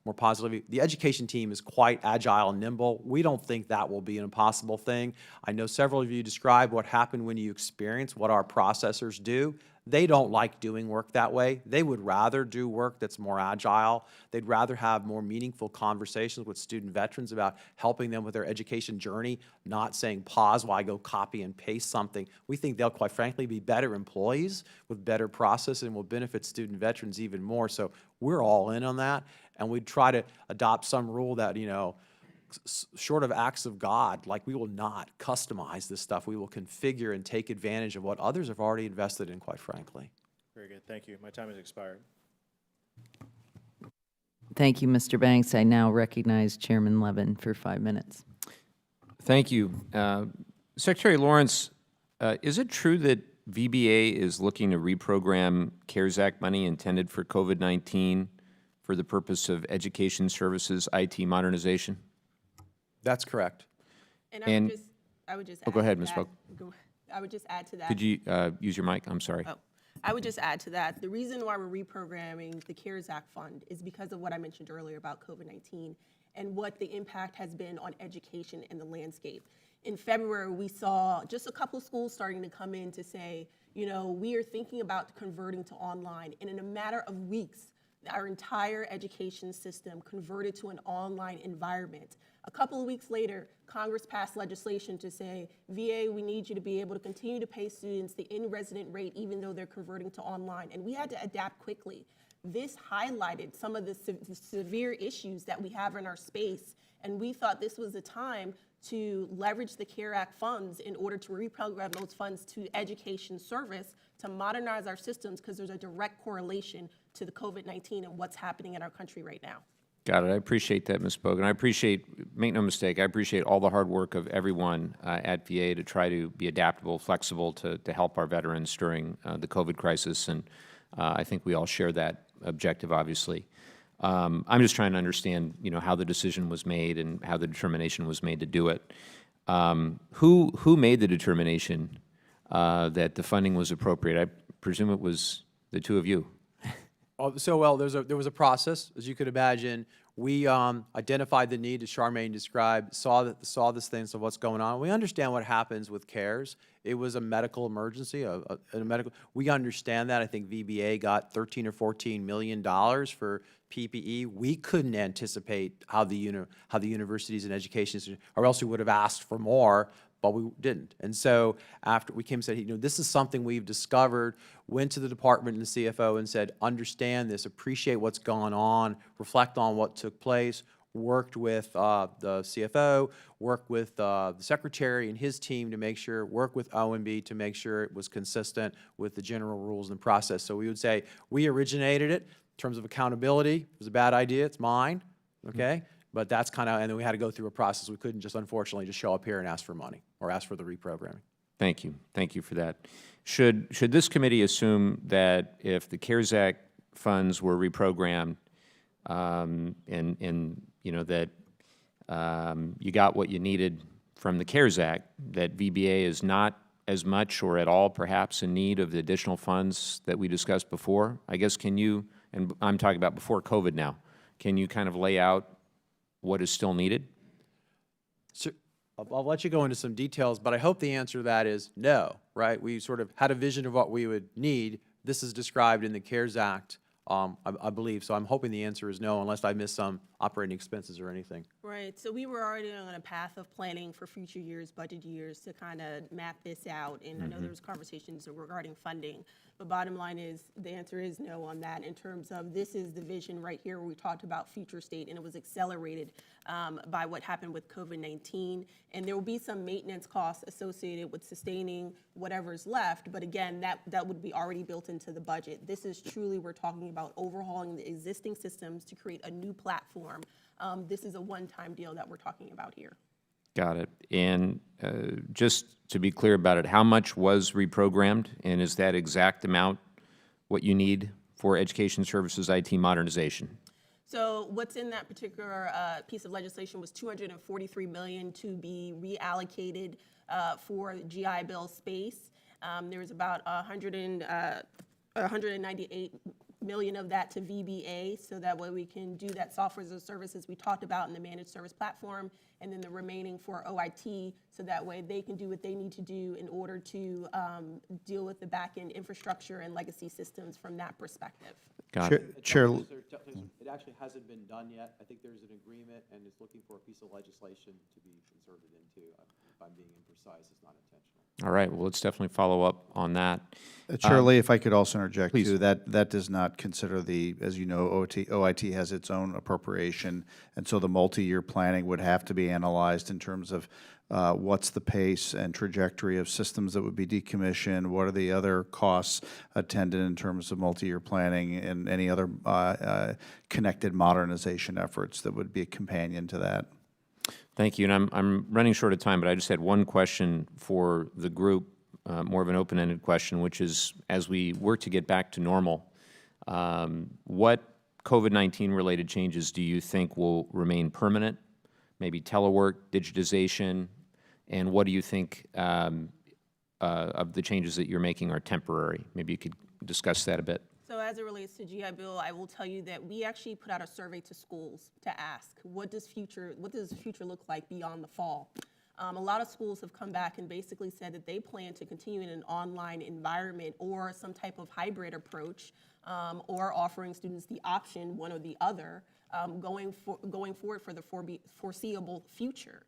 more positively, the education team is quite agile and nimble. We don't think that will be an impossible thing. I know several of you described what happened when you experience what our processors do. They don't like doing work that way. They would rather do work that's more agile. They'd rather have more meaningful conversations with student veterans about helping them with their education journey, not saying pause while I go copy and paste something. We think they'll, quite frankly, be better employees with better process and will benefit student veterans even more. So we're all in on that, and we try to adopt some rule that, short of acts of God, like we will not customize this stuff. We will configure and take advantage of what others have already invested in, quite frankly. Very good. Thank you. My time has expired. Thank you, Mr. Banks. I now recognize Chairman Levin for 5 minutes. Thank you. Secretary Lawrence, is it true that VBA is looking to reprogram CARES Act money intended for COVID-19 for the purpose of education services IT modernization? That's correct. And I would just Oh, add go ahead, to Ms. that- Polk. I would just add to that. Could you use your mic? I'm sorry. Oh, I would just add to that, the reason why we're reprogramming the CARES Act fund is because of what I mentioned earlier about COVID-19 and what the impact has been on education and the landscape. In February, we saw just a couple of schools starting to come in to say, we are thinking about converting to online. And in a matter of weeks, our entire education system converted to an online environment. A couple of weeks later, Congress passed legislation to say, VA, we need you to be able to continue to pay students the in-resident rate even though they're converting to online. And we had to adapt quickly. This highlighted some of the severe issues that we have in our space. And we thought this was a time to leverage the CARE Act funds in order to reprogram those funds to education service to modernize our systems, because there's a direct correlation to the COVID-19 and what's happening in our country right now. Got it. I appreciate that, Ms. Bogan. I appreciate, make no mistake, I appreciate all the hard work of everyone at VA to try to be adaptable, flexible, to help our veterans during the COVID crisis, and I think we all share that objective, obviously. I'm just trying to understand, how the decision was made and how the determination was made to do it. Who made the determination that the funding was appropriate? I presume it was the two of you. Well, there was a process, as you could imagine. We identified the need, as Charmaine described, saw this thing, so what's going on. We understand what happens with CARES. It was a medical emergency, we understand that. I think VBA got $13 or $14 million for PPE. We couldn't anticipate how the universities and education, or else we would have asked for more, but we didn't. And so after we came and said, you know, this is something we've discovered, went to the department and the CFO and said, understand this, appreciate what's gone on, reflect on what took place, worked with the CFO, worked with the secretary and his team to make sure, worked with OMB to make sure it was consistent with the general rules and process. So we would say, we originated it. In terms of accountability, it was a bad idea, it's mine, okay? But that's kind of, and then we had to go through a process. We couldn't just, unfortunately, just show up here and ask for money or ask for the reprogramming. Thank you. Thank you for that. Should this committee assume that if the CARES Act funds were reprogrammed, and you know that you got what you needed from the CARES Act, that VBA is not as much or at all perhaps in need of the additional funds that we discussed before? I guess can you, and I'm talking about before COVID now, can you kind of lay out what is still needed? So I'll let you go into some details, but I hope the answer to that is no, right? We sort of had a vision of what we would need. This is described in the CARES Act, I believe. So I'm hoping the answer is no, unless I missed some operating expenses or anything. Right, so we were already on a path of planning for future years, budget years, to kind of map this out. And I know there was conversations regarding funding, but bottom line is, the answer is no on that in terms of this is the vision right here where we talked about future state, and it was accelerated by what happened with COVID-19. And there will be some maintenance costs associated with sustaining whatever's left, but again, that would be already built into the budget. This is truly, we're talking about overhauling the existing systems to create a new platform. This is a one-time deal that we're talking about here. Got it. And just to be clear about it, how much was reprogrammed, and is that exact amount what you need for education services IT modernization? So what's in that particular piece of legislation was $243 million to be reallocated for GI Bill space. There was about 198 million of that to VBA, so that way we can do that software as a service as we talked about in the managed service platform, and then the remaining for OIT, so that way they can do what they need to do in order to deal with the back-end infrastructure and legacy systems from that perspective. Got it. Chair, It actually hasn't been done yet. I think there's an agreement, and it's looking for a piece of legislation to be inserted into. If I'm being imprecise, it's not intentional. All right, well, let's definitely follow up on that. Chair Lee, if I could also interject please. too, that does not consider the, as you know, OIT has its own appropriation, and so the multi-year planning would have to be analyzed in terms of what's the pace and trajectory of systems that would be decommissioned, what are the other costs attended in terms of multi-year planning, and any other connected modernization efforts that would be a companion to that. Thank you, and I'm running short of time, but I just had one question for the group, more of an open-ended question, which is, as we work to get back to normal, what COVID-19 related changes do you think will remain permanent? Maybe telework, digitization, and what do you think of the changes that you're making are temporary? Maybe you could discuss that a bit. So as it relates to GI Bill, I will tell you that we actually put out a survey to schools to ask, what does the future look like beyond the fall? A lot of schools have come back and basically said that they plan to continue in an online environment or some type of hybrid approach, or offering students the option, one or the other, going forward for the foreseeable future.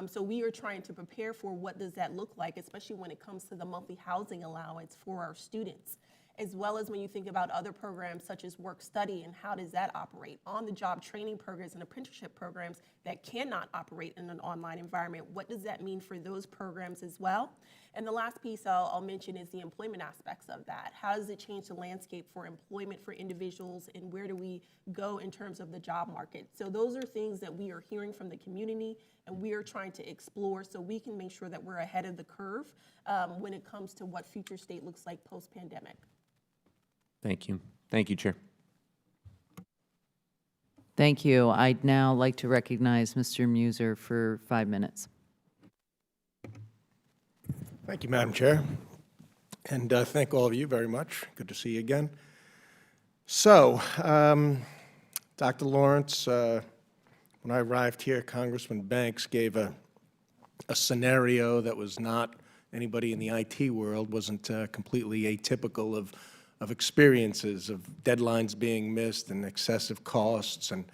So we are trying to prepare for what does that look like, especially when it comes to the monthly housing allowance for our students, as well as when you think about other programs such as work study and how does that operate, on-the-job training programs and apprenticeship programs that cannot operate in an online environment. What does that mean for those programs as well? And the last piece I'll mention is the employment aspects of that. How does it change the landscape for employment for individuals, and where do we go in terms of the job market? So those are things that we are hearing from the community, and we are trying to explore so we can make sure that we're ahead of the curve when it comes to what future state looks like post-pandemic. Thank you. Thank you, Chair. Thank you. I'd now like to recognize Mr. Muser for 5 minutes. Thank you, Madam Chair, and thank all of you very much. Good to see you again. So, Dr. Lawrence, When I arrived here, Congressman Banks gave a scenario that was not, anybody in the IT world wasn't completely atypical of experiences, of deadlines being missed and excessive costs, and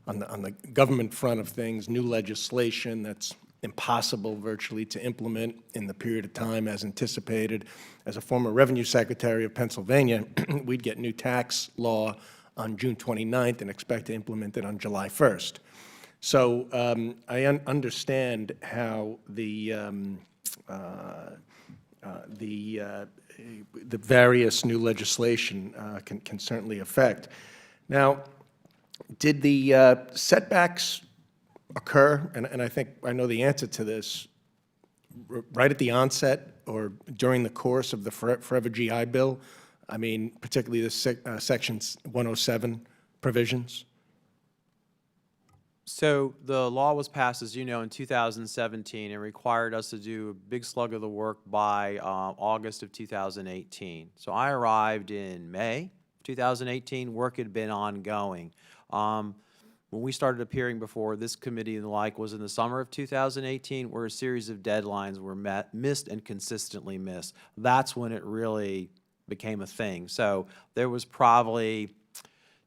on the government front of things, new legislation that's impossible virtually to implement in the period of time as anticipated. As a former revenue secretary of Pennsylvania, we'd get new tax law on June 29th and expect to implement it on July 1st. So I understand how the various new legislation can certainly affect. Now, did the setbacks occur, and I think I know the answer to this, right at the onset or during the course of the Forever GI Bill? I mean, particularly the Section 107 provisions? So the law was passed, as you know, in 2017 and required us to do a big slug of the work by August of 2018. So I arrived in May 2018. Work had been ongoing. When we started appearing before this committee and the like was in the summer of 2018, where a series of deadlines were missed and consistently missed. That's when it really became a thing. So there was probably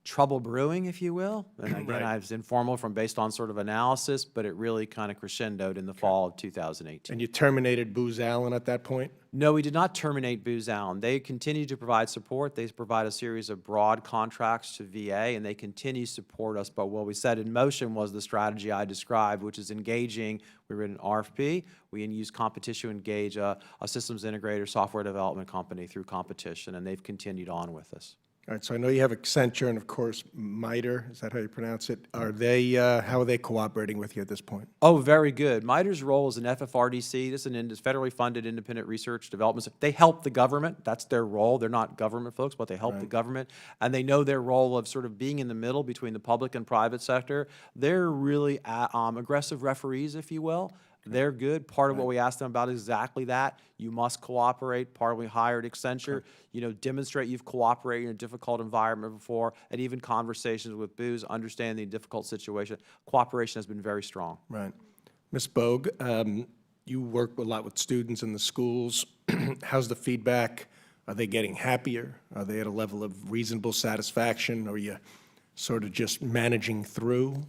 trouble brewing, if you will. And again, Right. I was informal from based on sort of analysis, but it really kind of crescendoed in the fall of 2018. And you terminated Booz Allen at that point? No, we did not terminate Booz Allen. They continue to provide support. They provide a series of broad contracts to VA, and they continue to support us. But what we set in motion was the strategy I described, which is engaging. We were in an RFP. We use competition to engage a systems integrator software development company through competition, and they've continued on with us. All right, so I know you have Accenture and, of course, MITRE, is that how you pronounce it? Are they, how are they cooperating with you at this point? Oh, very good. MITRE's role is an FFRDC. This is an federally funded independent research development. They help the government. That's their role. They're not government folks, but they help the government. And they know their role of sort of being in the middle between the public and private sector. They're really aggressive referees, if you will. They're good. Part of what we asked them about is exactly that. You must cooperate. Part of we hired Accenture. You know, demonstrate you've cooperated in a difficult environment before, and even conversations with Booz, understanding the difficult situation. Cooperation has been very strong. Right. Ms. Bogue, you work a lot with students in the schools. How's the feedback? Are they getting happier? Are they at a level of reasonable satisfaction? Or are you sort of just managing through?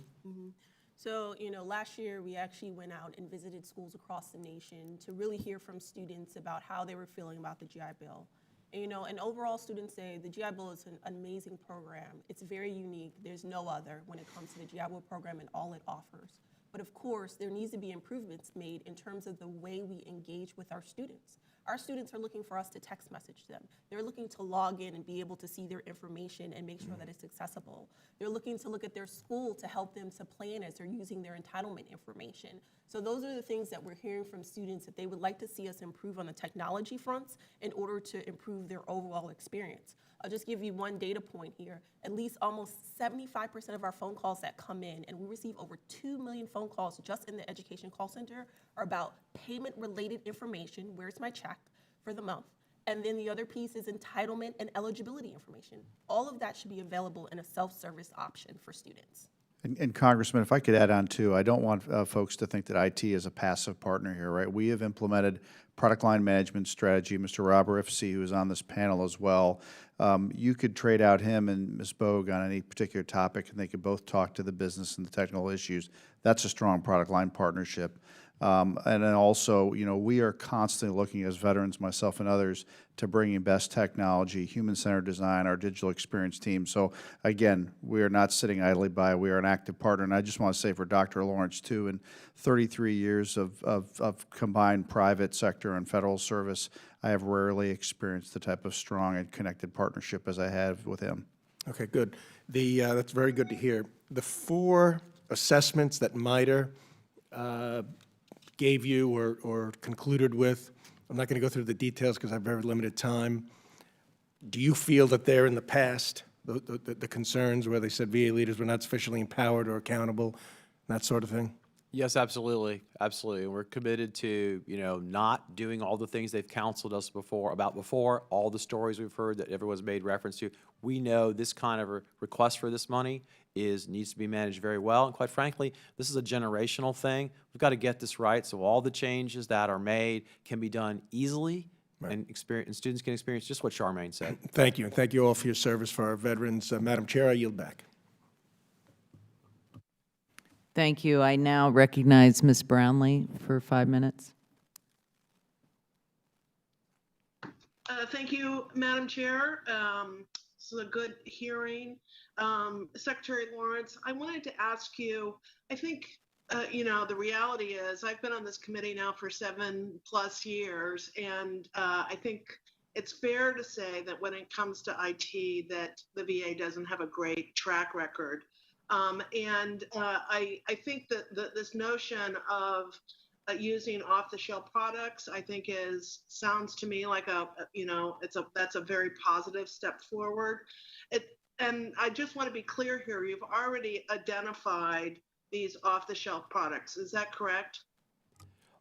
So, you know, last year we actually went out and visited schools across the nation to really hear from students about how they were feeling about the GI Bill. And, you know, and overall students say the GI Bill is an amazing program. It's very unique. There's no other when it comes to the GI Bill program and all it offers. But of course, there needs to be improvements made in terms of the way we engage with our students. Our students are looking for us to text message them. They're looking to log in and be able to see their information and make sure that it's accessible. They're looking to look at their school to help them to plan as they're using their entitlement information. So those are the things that we're hearing from students that they would like to see us improve on the technology fronts in order to improve their overall experience. I'll just give you one data point here. At least almost 75% of our phone calls that come in, and we receive over 2 million phone calls just in the education call center, are about payment-related information, where's my check for the month, and then the other piece is entitlement and eligibility information. All of that should be available in a self-service option for students. And Congressman, if I could add on too, I don't want folks to think that IT is a passive partner here, right? We have implemented product line management strategy. Mr. Robert Ifsey, who is on this panel as well, you could trade out him and Ms. Bogue on any particular topic, and they could both talk to the business and the technical issues. That's a strong product line partnership. And then also, you know, we are constantly looking as veterans, myself and others, to bringing best technology, human-centered design, our digital experience team. So again, we are not sitting idly by. We are an active partner. And I just want to say for Dr. Lawrence, too, in 33 years of combined private sector and federal service, I have rarely experienced the type of strong and connected partnership as I have with him. Okay, good. That's very good to hear. The 4 assessments that MITRE gave you or concluded with, I'm not going to go through the details because I have very limited time. Do you feel that they're in the past, the concerns where they said VA leaders were not sufficiently empowered or accountable, that sort of thing? Yes, absolutely, absolutely. We're committed to, you know, not doing all the things they've counseled us before, all the stories we've heard that everyone's made reference to. We know this kind of a request for this money needs to be managed very well. And quite frankly, this is a generational thing. We've got to get this right so all the changes that are made can be done easily and students can experience just what Charmaine said. Thank you, and thank you all for your service for our veterans. Madam Chair, I yield back. Thank you. I now recognize Ms. Brownlee for 5 minutes. Thank you, Madam Chair. This is a good hearing. Secretary Lawrence, I wanted to ask you, I think, the reality is I've been on this committee now for 7+ years, and I think it's fair to say that when it comes to IT, that the VA doesn't have a great track record. I think that this notion of using off-the-shelf products, I think sounds to me like that's a very positive step forward. And I just want to be clear here, you've already identified these off-the-shelf products, is that correct?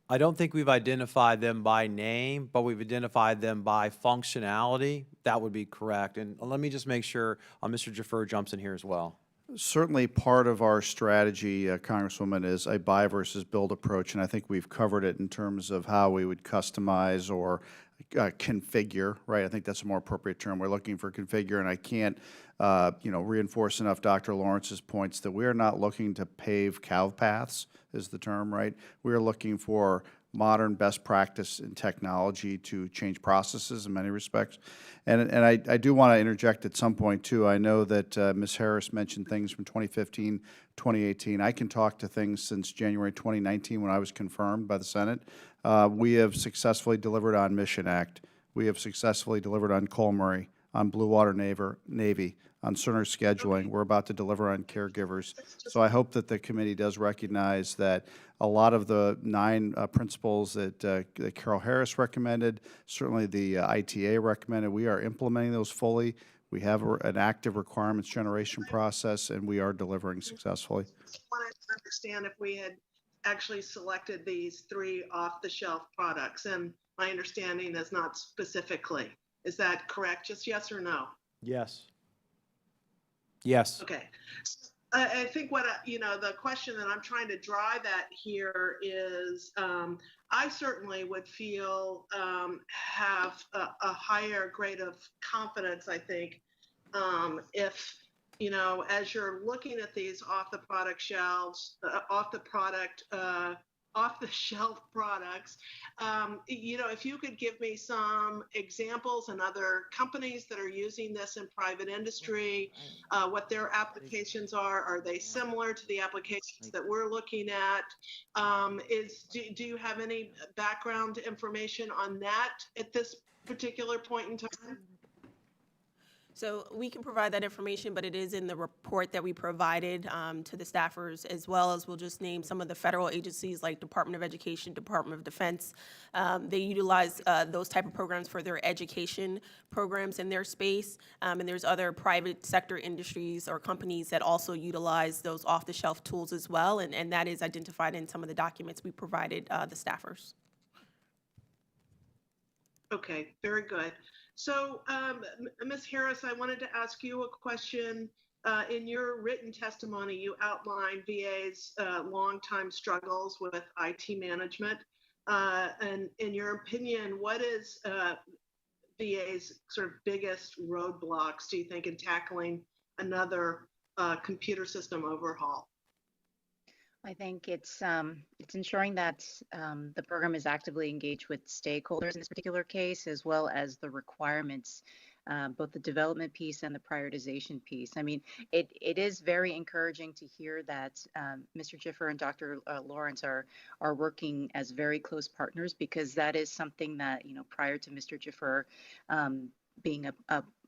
I don't think we've identified them by name, but we've identified them by functionality. That would be correct. And let me just make sure Mr. Jaffer jumps in here as well. Certainly part of our strategy, Congresswoman, is a buy versus build approach, and I think we've covered it in terms of how we would customize or configure, right? I think that's a more appropriate term. We're looking for configure, and I can't, reinforce enough Dr. Lawrence's points that we are not looking to pave cow paths, is the term, right? We are looking for modern best practice in technology to change processes in many respects. And I do want to interject at some point, too. I know that Ms. Harris mentioned things from 2015, 2018. I can talk to things since January 2019 when I was confirmed by the Senate. We have successfully delivered on Mission Act. We have successfully delivered on Colmary, on Blue Water Navy, on Cerner scheduling. We're about to deliver on caregivers. So I hope that the committee does recognize that a lot of the 9 principles that Carol Harris recommended, certainly the ITA recommended, we are implementing those fully. We have an active requirements generation process, and we are delivering successfully. I wanted to understand if we had actually selected these 3 off-the-shelf products, and my understanding is not specifically. Is that correct? Just yes or no? Yes. Yes. Okay. I think the question that I'm trying to drive at here is I certainly would feel have a higher grade of confidence, I think, if, as you're looking at these off-the-shelf products, if you could give me some examples and other companies that are using this in private industry, what their applications are they similar to the applications that we're looking at? Do you have any background information on that at this particular point in time? So we can provide that information, but it is in the report that we provided to the staffers, as well as we'll just name some of the federal agencies like Department of Education, Department of Defense. They utilize those type of programs for their education programs in their space. And there's other private sector industries or companies that also utilize those off-the-shelf tools as well. And that is identified in some of the documents we provided the staffers. Okay, very good. So, Ms. Harris, I wanted to ask you a question. In your written testimony, you outlined VA's longtime struggles with IT management. And in your opinion, what is VA's sort of biggest roadblocks, do you think, in tackling another computer system overhaul? I think it's ensuring that the program is actively engaged with stakeholders in this particular case, as well as the requirements, both the development piece and the prioritization piece. I mean, it is very encouraging to hear that Mr. Jaffer and Dr. Lawrence are working as very close partners, because that is something that, prior to Mr. Jaffer being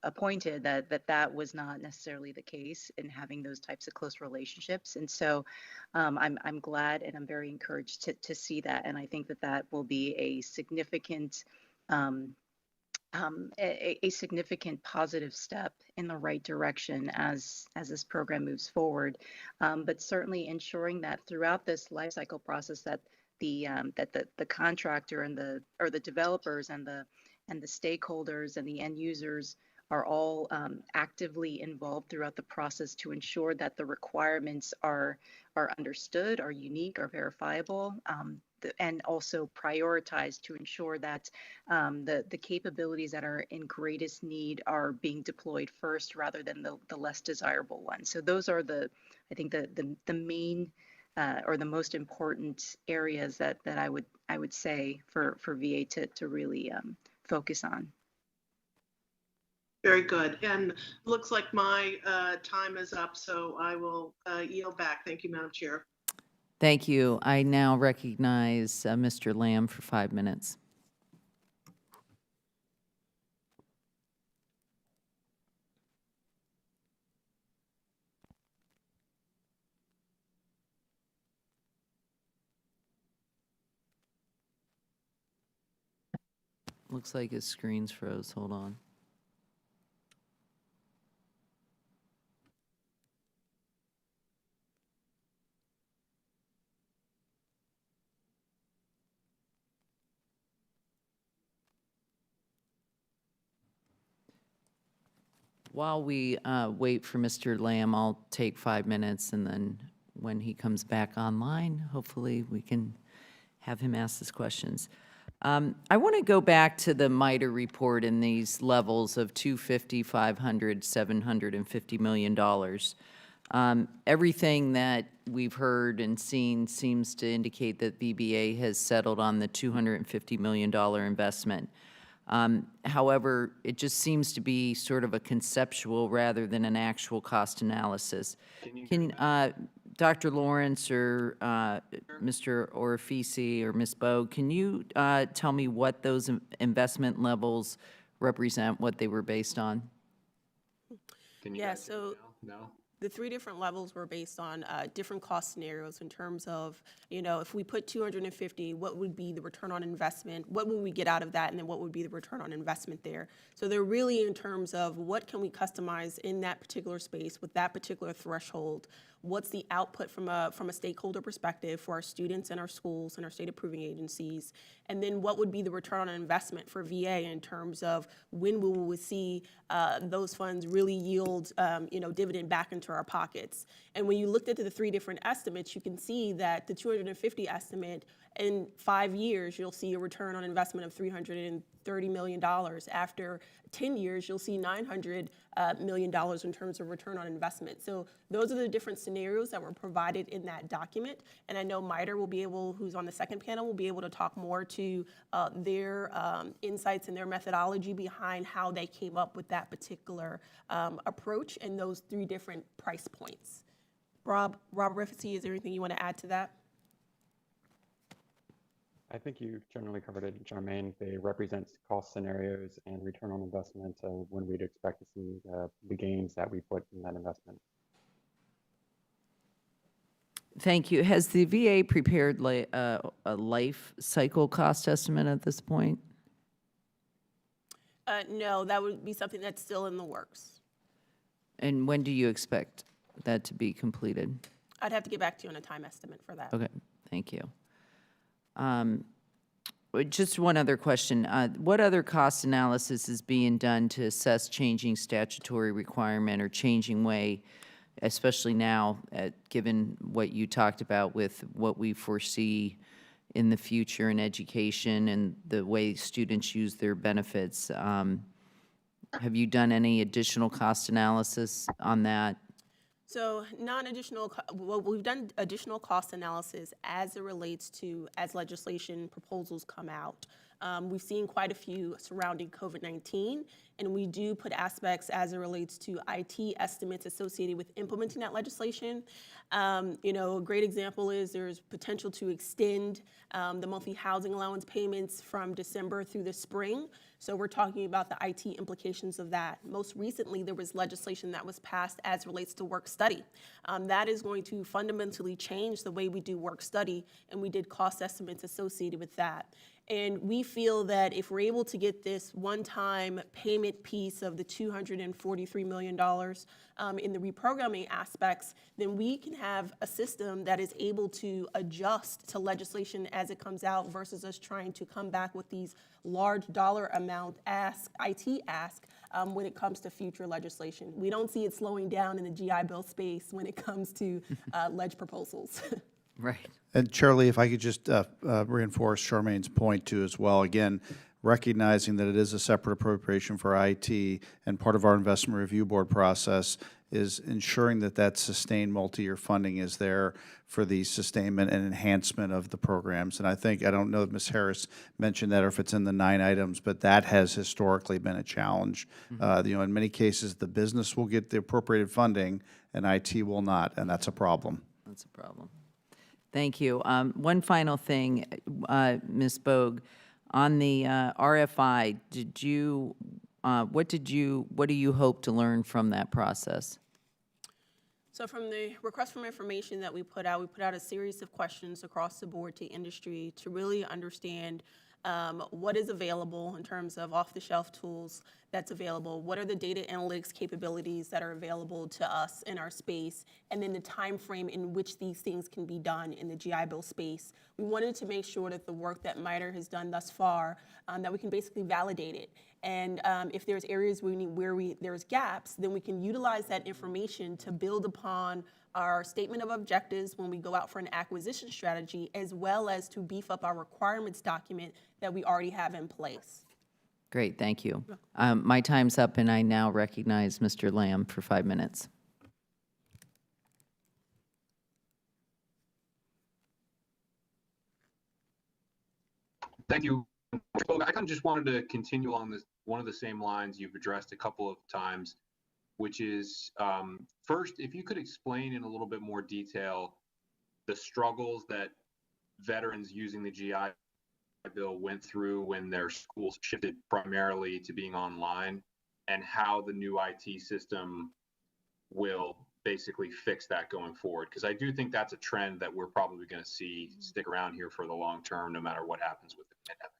appointed, that was not necessarily the case in having those types of close relationships. And so I'm glad and I'm very encouraged to see that. And I think that will be a significant a significant positive step in the right direction as this program moves forward. But certainly ensuring that throughout this life cycle process that the contractor and the developers and the stakeholders and the end users are all actively involved throughout the process to ensure that the requirements are understood, are unique, are verifiable, and also prioritized to ensure that the capabilities that are in greatest need are being deployed first rather than the less desirable ones. So those are I think the main or the most important areas that I would say for VA to really focus on. Very good. And looks like my time is up, so I will yield back. Thank you, Madam Chair. Thank you. I now recognize Mr. Lamb for 5 minutes. Looks like his screen's froze. Hold on. While we wait for Mr. Lamb, I'll take 5 minutes, and then when he comes back online, hopefully we can have him ask his questions. I want to go back to the MITRE report in these levels of 250, 500, $750 million. Everything that we've heard and seen seems to indicate that VBA has settled on the $250 million investment. However, it just seems to be sort of a conceptual rather than an actual cost analysis. Can Dr. Lawrence or Mr. Orifisi or Ms. Bogue, can you tell me what those investment levels represent, what they were based on? Yeah, so the 3 different levels were based on different cost scenarios in terms of, if we put 250, what would be the return on investment? What would we get out of that? And then what would be the return on investment there? So they're really in terms of what can we customize in that particular space with that particular threshold? What's the output from a stakeholder perspective for our students and our schools and our state approving agencies? And then what would be the return on investment for VA in terms of when we will see those funds really yield, dividend back into our pockets? And when you looked at the 3 different estimates, you can see that the 250 estimate, in 5 years, you'll see a return on investment of $330 million. After 10 years, you'll see $900 million in terms of return on investment. So those are the different scenarios that were provided in that document. And I know MITRE will be able, who's on the second panel, will be able to talk more to their insights and their methodology behind how they came up with that particular approach and those 3 different price points. Rob Orifisi, is there anything you want to add to that? I think you generally covered it, Charmaine. They represent cost scenarios and return on investment of when we'd expect to see the gains that we put in that investment. Thank you. Has the VA prepared a life cycle cost estimate at this point? No, that would be something that's still in the works. And when do you expect that to be completed? I'd have to get back to you on a time estimate for that. Okay, thank you. Just one other question. What other cost analysis is being done to assess changing statutory requirement or changing way, especially now, given what you talked about with what we foresee in the future in education and the way students use their benefits? Have you done any additional cost analysis on that? So well, we've done additional cost analysis as it relates to as legislation proposals come out. We've seen quite a few surrounding COVID-19, and we do put aspects as it relates to IT estimates associated with implementing that legislation. A great example is there's potential to extend the monthly housing allowance payments from December through the spring. So we're talking about the IT implications of that. Most recently, there was legislation that was passed as it relates to work study. That is going to fundamentally change the way we do work study, and we did cost estimates associated with that. And we feel that if we're able to get this one-time payment piece of the $243 million in the reprogramming aspects, then we can have a system that is able to adjust to legislation as it comes out versus us trying to come back with these large dollar amount IT ask when it comes to future legislation. We don't see it slowing down in the GI Bill space when it comes to ledge proposals. Right. And Charlie, if I could just reinforce Charmaine's point too as well. Again, recognizing that it is a separate appropriation for IT, and part of our investment review board process is ensuring that that sustained multi-year funding is there for the sustainment and enhancement of the programs. And I don't know if Ms. Harris mentioned that or if it's in the 9 items, but that has historically been a challenge. In many cases, the business will get the appropriated funding and IT will not, and that's a problem. That's a problem. Thank you. One final thing, Ms. Bogue, on the RFI, what do you hope to learn from that process? So from the request for information that we put out a series of questions across the board to industry to really understand what is available in terms of off-the-shelf tools that's available, what are the data analytics capabilities that are available to us in our space, and then the time frame in which these things can be done in the GI Bill space. We wanted to make sure that the work that MITRE has done thus far, that we can basically validate it. And if there's areas there's gaps, then we can utilize that information to build upon our statement of objectives when we go out for an acquisition strategy, as well as to beef up our requirements document that we already have in place. Great, thank you. My time's up, and I now recognize Mr. Lamb for 5 minutes. Thank you. I kind of just wanted to continue along one of the same lines you've addressed a couple of times, which is, first, if you could explain in a little bit more detail the struggles that veterans using the GI Bill went through when their schools shifted primarily to being online, and how the new IT system will basically fix that going forward. Because I do think that's a trend that we're probably going to see stick around here for the long term, no matter what happens with the pandemic.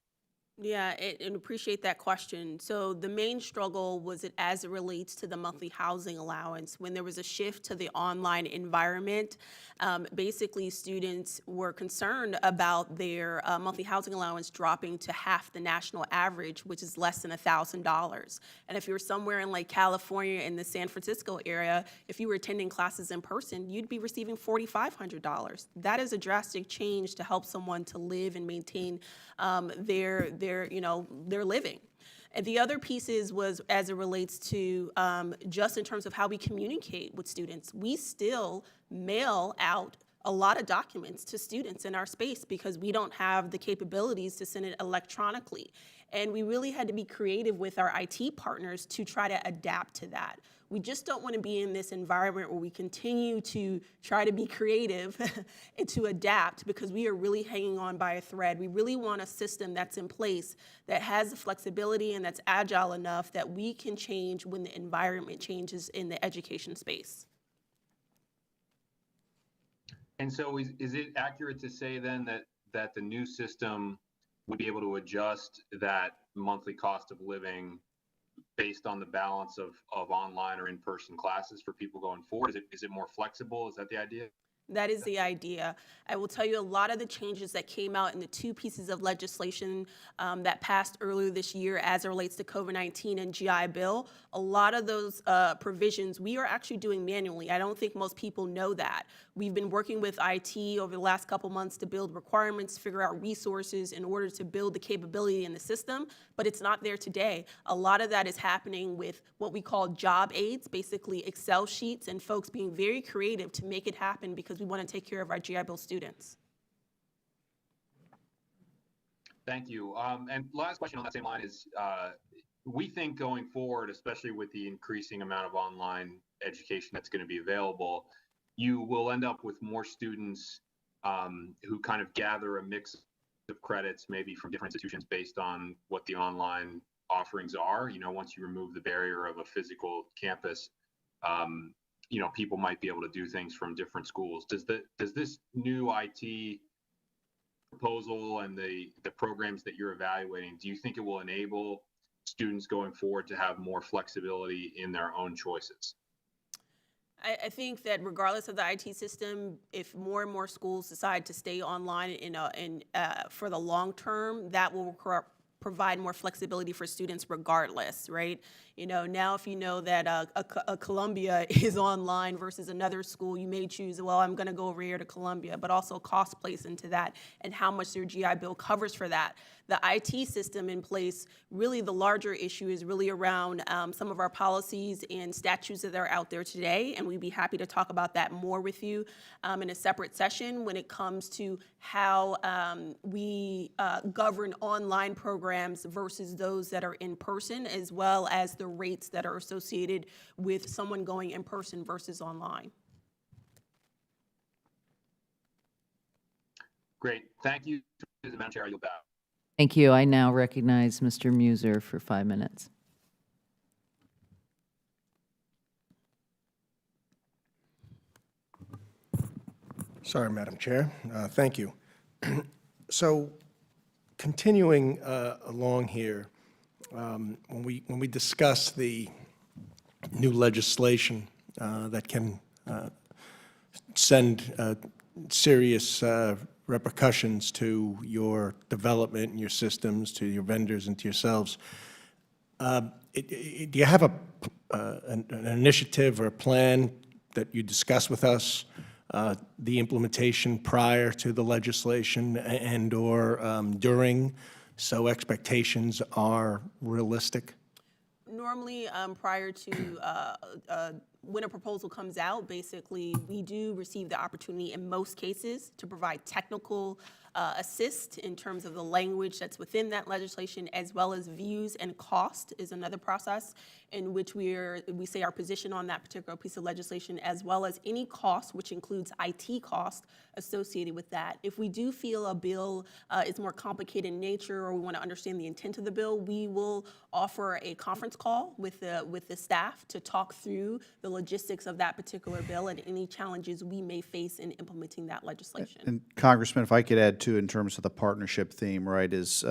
Yeah, and appreciate that question. So the main struggle was as it relates to the monthly housing allowance. When there was a shift to the online environment, basically students were concerned about their monthly housing allowance dropping to half the national average, which is less than $1,000. And if you were somewhere in like California in the San Francisco area, if you were attending classes in person, you'd be receiving $4,500. That is a drastic change to help someone to live and maintain their living. And the other pieces was as it relates to just in terms of how we communicate with students. We still mail out a lot of documents to students in our space because we don't have the capabilities to send it electronically. And we really had to be creative with our IT partners to try to adapt to that. We just don't want to be in this environment where we continue to try to be creative and to adapt, because we are really hanging on by a thread. We really want a system that's in place that has the flexibility and that's agile enough that we can change when the environment changes in the education space. And so is it accurate to say then that the new system would be able to adjust that monthly cost of living based on the balance of online or in-person classes for people going forward? Is it more flexible? Is that the idea? That is the idea. I will tell you a lot of the changes that came out in the 2 pieces of legislation that passed earlier this year as it relates to COVID-19 and GI Bill, a lot of those provisions we are actually doing manually. I don't think most people know that. We've been working with IT over the last couple months to build requirements, figure out resources in order to build the capability in the system, but it's not there today. A lot of that is happening with what we call job aids, basically Excel sheets, and folks being very creative to make it happen because we want to take care of our GI Bill students. Thank you. And last question on that same line is, we think going forward, especially with the increasing amount of online education that's going to be available, you will end up with more students who kind of gather a mix of credits, maybe from different institutions based on what the online offerings are. Once you remove the barrier of a physical campus, people might be able to do things from different schools. Does this new IT proposal and the programs that you're evaluating, do you think it will enable students going forward to have more flexibility in their own choices? I think that regardless of the IT system, if more and more schools decide to stay online for the long term, that will provide more flexibility for students regardless, right? You know, now if you know that a Columbia is online versus another school, you may choose, well, I'm going to go over here to Columbia, but also cost plays into that and how much their GI Bill covers for that. The IT system in place, really the larger issue is really around some of our policies and statutes that are out there today, and we'd be happy to talk about that more with you in a separate session when it comes to how we govern online programs versus those that are in person, as well as the rates that are associated with someone going in person versus online. Great. Thank you, Madam Chair. You'll bow. Thank you. I now recognize Mr. Muser for 5 minutes. Sorry, Madam Chair. Thank you. So, continuing along here, when we discuss the new legislation that can send serious repercussions to your development and your systems, to your vendors and to yourselves, do you have an initiative or a plan that you discuss with us, the implementation prior to the legislation and or during, so expectations are realistic? Normally, prior to when a proposal comes out, basically, we do receive the opportunity in most cases to provide technical assist in terms of the language that's within that legislation, as well as views and cost is another process in which we say our position on that particular piece of legislation, as well as any cost, which includes IT cost associated with that. If we do feel a bill is more complicated in nature, or we want to understand the intent of the bill, we will offer a conference call with the staff to talk through the logistics of that particular bill and any challenges we may face in implementing that legislation. And Congressman, if I could add too, in terms of the partnership theme, right, is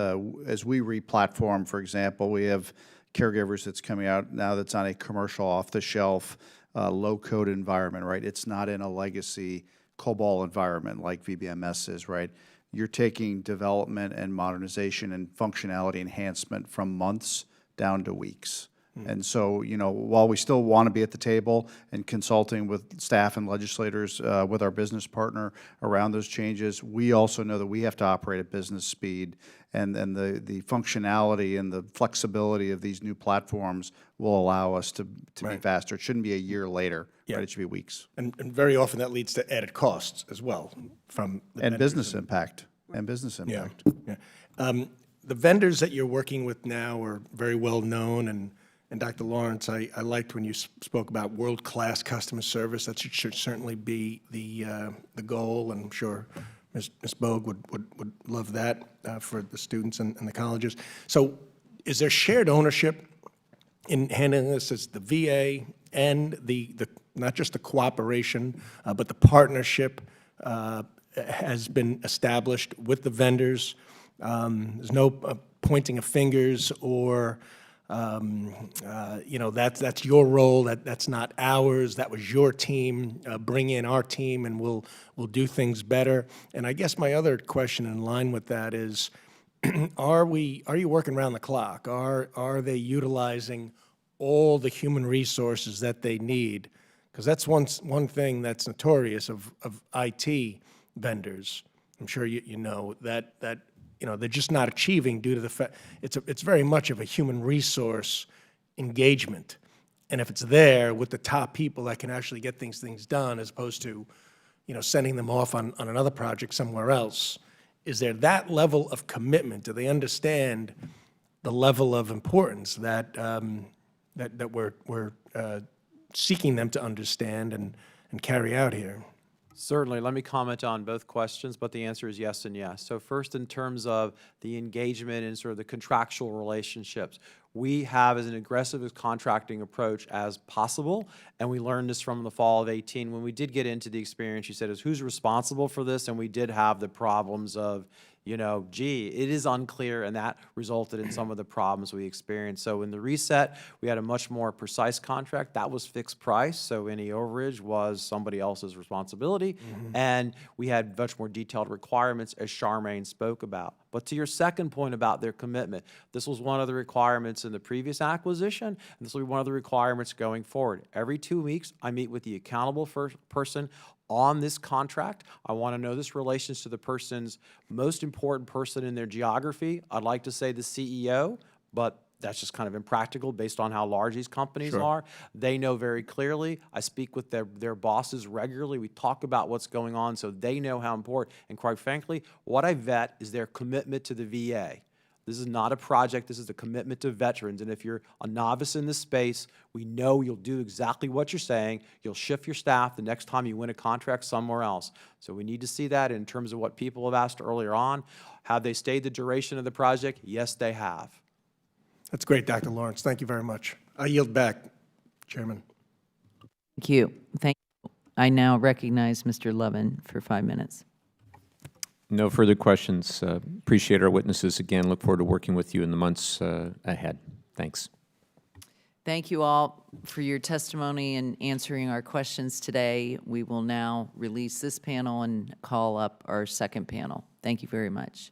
as we re-platform, for example, we have caregivers that's coming out now that's on a commercial off-the-shelf, low-code environment, right? It's not in a legacy COBOL environment like VBMS is, right? You're taking development and modernization and functionality enhancement from months down to weeks. And so, you know, while we still want to be at the table and consulting with staff and legislators, with our business partner around those changes, we also know that we have to operate at business speed, and the functionality and the flexibility of these new platforms will allow us to be faster. It shouldn't be a year later, right? It should be weeks. And very often that leads to added costs as well from the And business impact. And business impact. Yeah. The vendors that you're working with now are very well known, and Dr. Lawrence, I liked when you spoke about world-class customer service. That should certainly be the goal, and I'm sure Ms. Bogue would love that for the students and the colleges. So is there shared ownership in handling this as the VA and the not just the cooperation, but the partnership has been established with the vendors? There's no pointing of fingers or you know, that's your role, that's not ours, that was your team, bring in our team and we'll do things better. And I guess my other question in line with that is, are you working around the clock? Are they utilizing all the human resources that they need? Because that's one thing that's notorious of IT vendors. I'm sure you know that you know, they're just not achieving due to the fact it's very much of a human resource engagement. And if it's there with the top people that can actually get things done, as opposed to, you know, sending them off on another project somewhere else, is there that level of commitment? Do they understand the level of importance that that we're seeking them to understand and carry out here? Certainly. Let me comment on both questions, but the answer is yes and yes. So first, in terms of the engagement and sort of the contractual relationships, We have as an aggressive contracting approach as possible, and we learned this from the fall of 18. When we did get into the experience, you said, is who's responsible for this? And we did have the problems of, you know, gee, it is unclear, and that resulted in some of the problems we experienced. So in the reset, we had a much more precise contract. That was fixed price, so any overage was somebody else's responsibility. And we had much more detailed requirements, as Charmaine spoke about. But to your second point about their commitment, this was one of the requirements in the previous acquisition, and this will be one of the requirements going forward. Every 2 weeks, I meet with the accountable person on this contract. I want to know this relations to the person's most important person in their geography. I'd like to say the CEO, but that's just kind of impractical based on how large these companies are. They know very clearly. I speak with their bosses regularly. We talk about what's going on, so they know how important. And quite frankly, what I vet is their commitment to the VA. This is not a project. This is a commitment to veterans. And if you're a novice in this space, we know you'll do exactly what you're saying. You'll shift your staff the next time you win a contract somewhere else. So we need to see that in terms of what people have asked earlier on. Have they stayed the duration of the project? Yes, they have. That's great, Dr. Lawrence. Thank you very much. I yield back, Chairman. Thank you. Thank you. I now recognize Mr. Levin for 5 minutes. No further questions. Appreciate our witnesses again. Look forward to working with you in the months ahead. Thanks. Thank you all for your testimony and answering our questions today. We will now release this panel and call up our second panel. Thank you very much.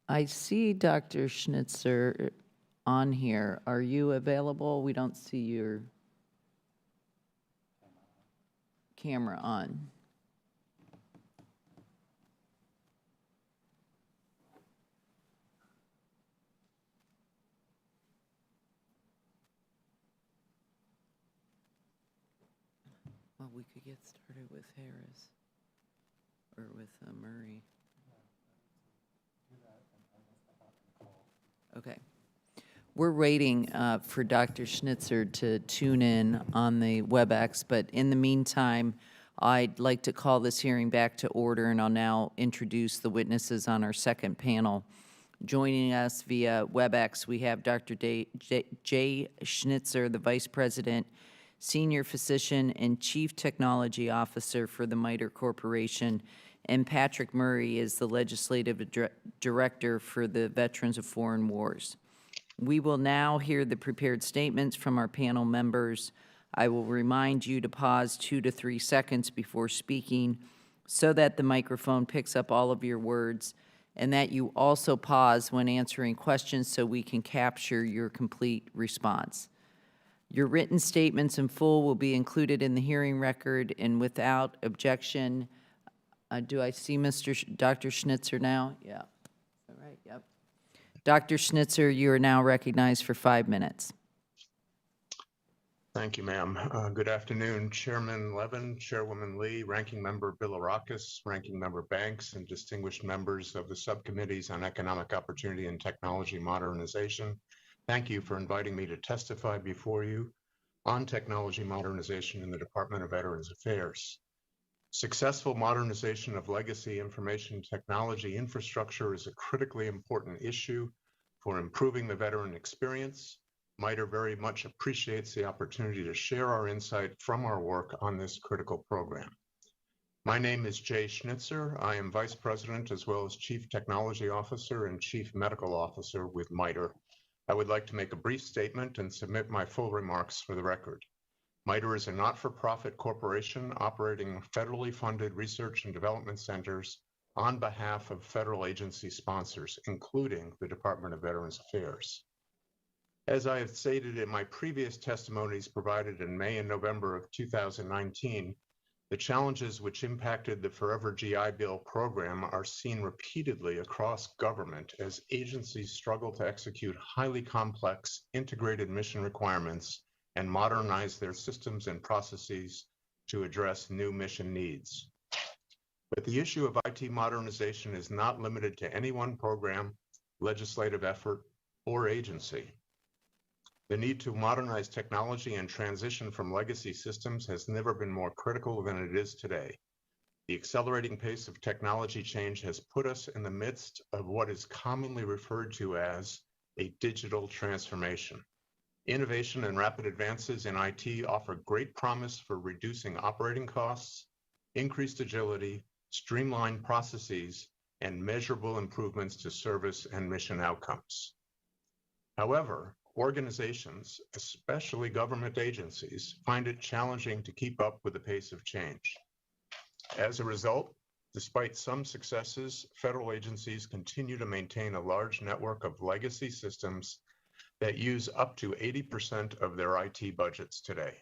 I see Dr. Schnitzer on here. Are you available? We don't see your camera on. Well, we could get started with Harris or with Murray. Okay. We're waiting for Dr. Schnitzer to tune in on the WebEx, but in the meantime, I'd like to call this hearing back to order, and I'll now introduce the witnesses on our second panel. Joining us via WebEx, we have Dr. Jay Schnitzer, the Vice President, Senior Physician, and Chief Technology Officer for the MITRE Corporation, and Patrick Murray is the Legislative Director for the Veterans of Foreign Wars. We will now hear the prepared statements from our panel members. I will remind you to pause 2 to 3 seconds before speaking so that the microphone picks up all of your words, and that you also pause when answering questions so we can capture your complete response. Your written statements in full will be included in the hearing record, and without objection, do I see Dr. Schnitzer now? Yeah. All right, yep. Dr. Schnitzer, you are now recognized for 5 minutes. Thank you, ma'am. Good afternoon, Chairman Levin, Chairwoman Lee, Ranking Member Bilirakis, Ranking Member Banks, and distinguished members of the subcommittees on Economic Opportunity and Technology Modernization. Thank you for inviting me to testify before you on technology modernization in the Department of Veterans Affairs. Successful modernization of legacy information technology infrastructure is a critically important issue for improving the veteran experience. MITRE very much appreciates the opportunity to share our insight from our work on this critical program. My name is Jay Schnitzer. I am Vice President as well as Chief Technology Officer and Chief Medical Officer with MITRE. I would like to make a brief statement and submit my full remarks for the record. MITRE is a not-for-profit corporation operating federally funded research and development centers on behalf of federal agency sponsors, including the Department of Veterans Affairs. As I have stated in my previous testimonies provided in May and November of 2019, the challenges which impacted the Forever GI Bill program are seen repeatedly across government as agencies struggle to execute highly complex integrated mission requirements and modernize their systems and processes to address new mission needs. But the issue of IT modernization is not limited to any one program, legislative effort, or agency. The need to modernize technology and transition from legacy systems has never been more critical than it is today. The accelerating pace of technology change has put us in the midst of what is commonly referred to as a digital transformation. Innovation and rapid advances in IT offer great promise for reducing operating costs, increased agility, streamlined processes, and measurable improvements to service and mission outcomes. However, organizations, especially government agencies, find it challenging to keep up with the pace of change. As a result, despite some successes, federal agencies continue to maintain a large network of legacy systems that use up to 80% of their IT budgets today.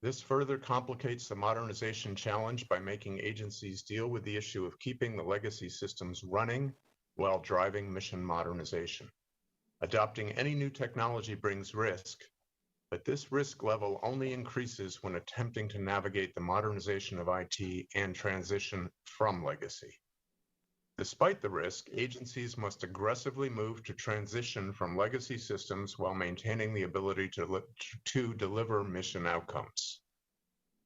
This further complicates the modernization challenge by making agencies deal with the issue of keeping the legacy systems running while driving mission modernization. Adopting any new technology brings risk, but this risk level only increases when attempting to navigate the modernization of IT and transition from legacy. Despite the risk, agencies must aggressively move to transition from legacy systems while maintaining the ability to deliver mission outcomes.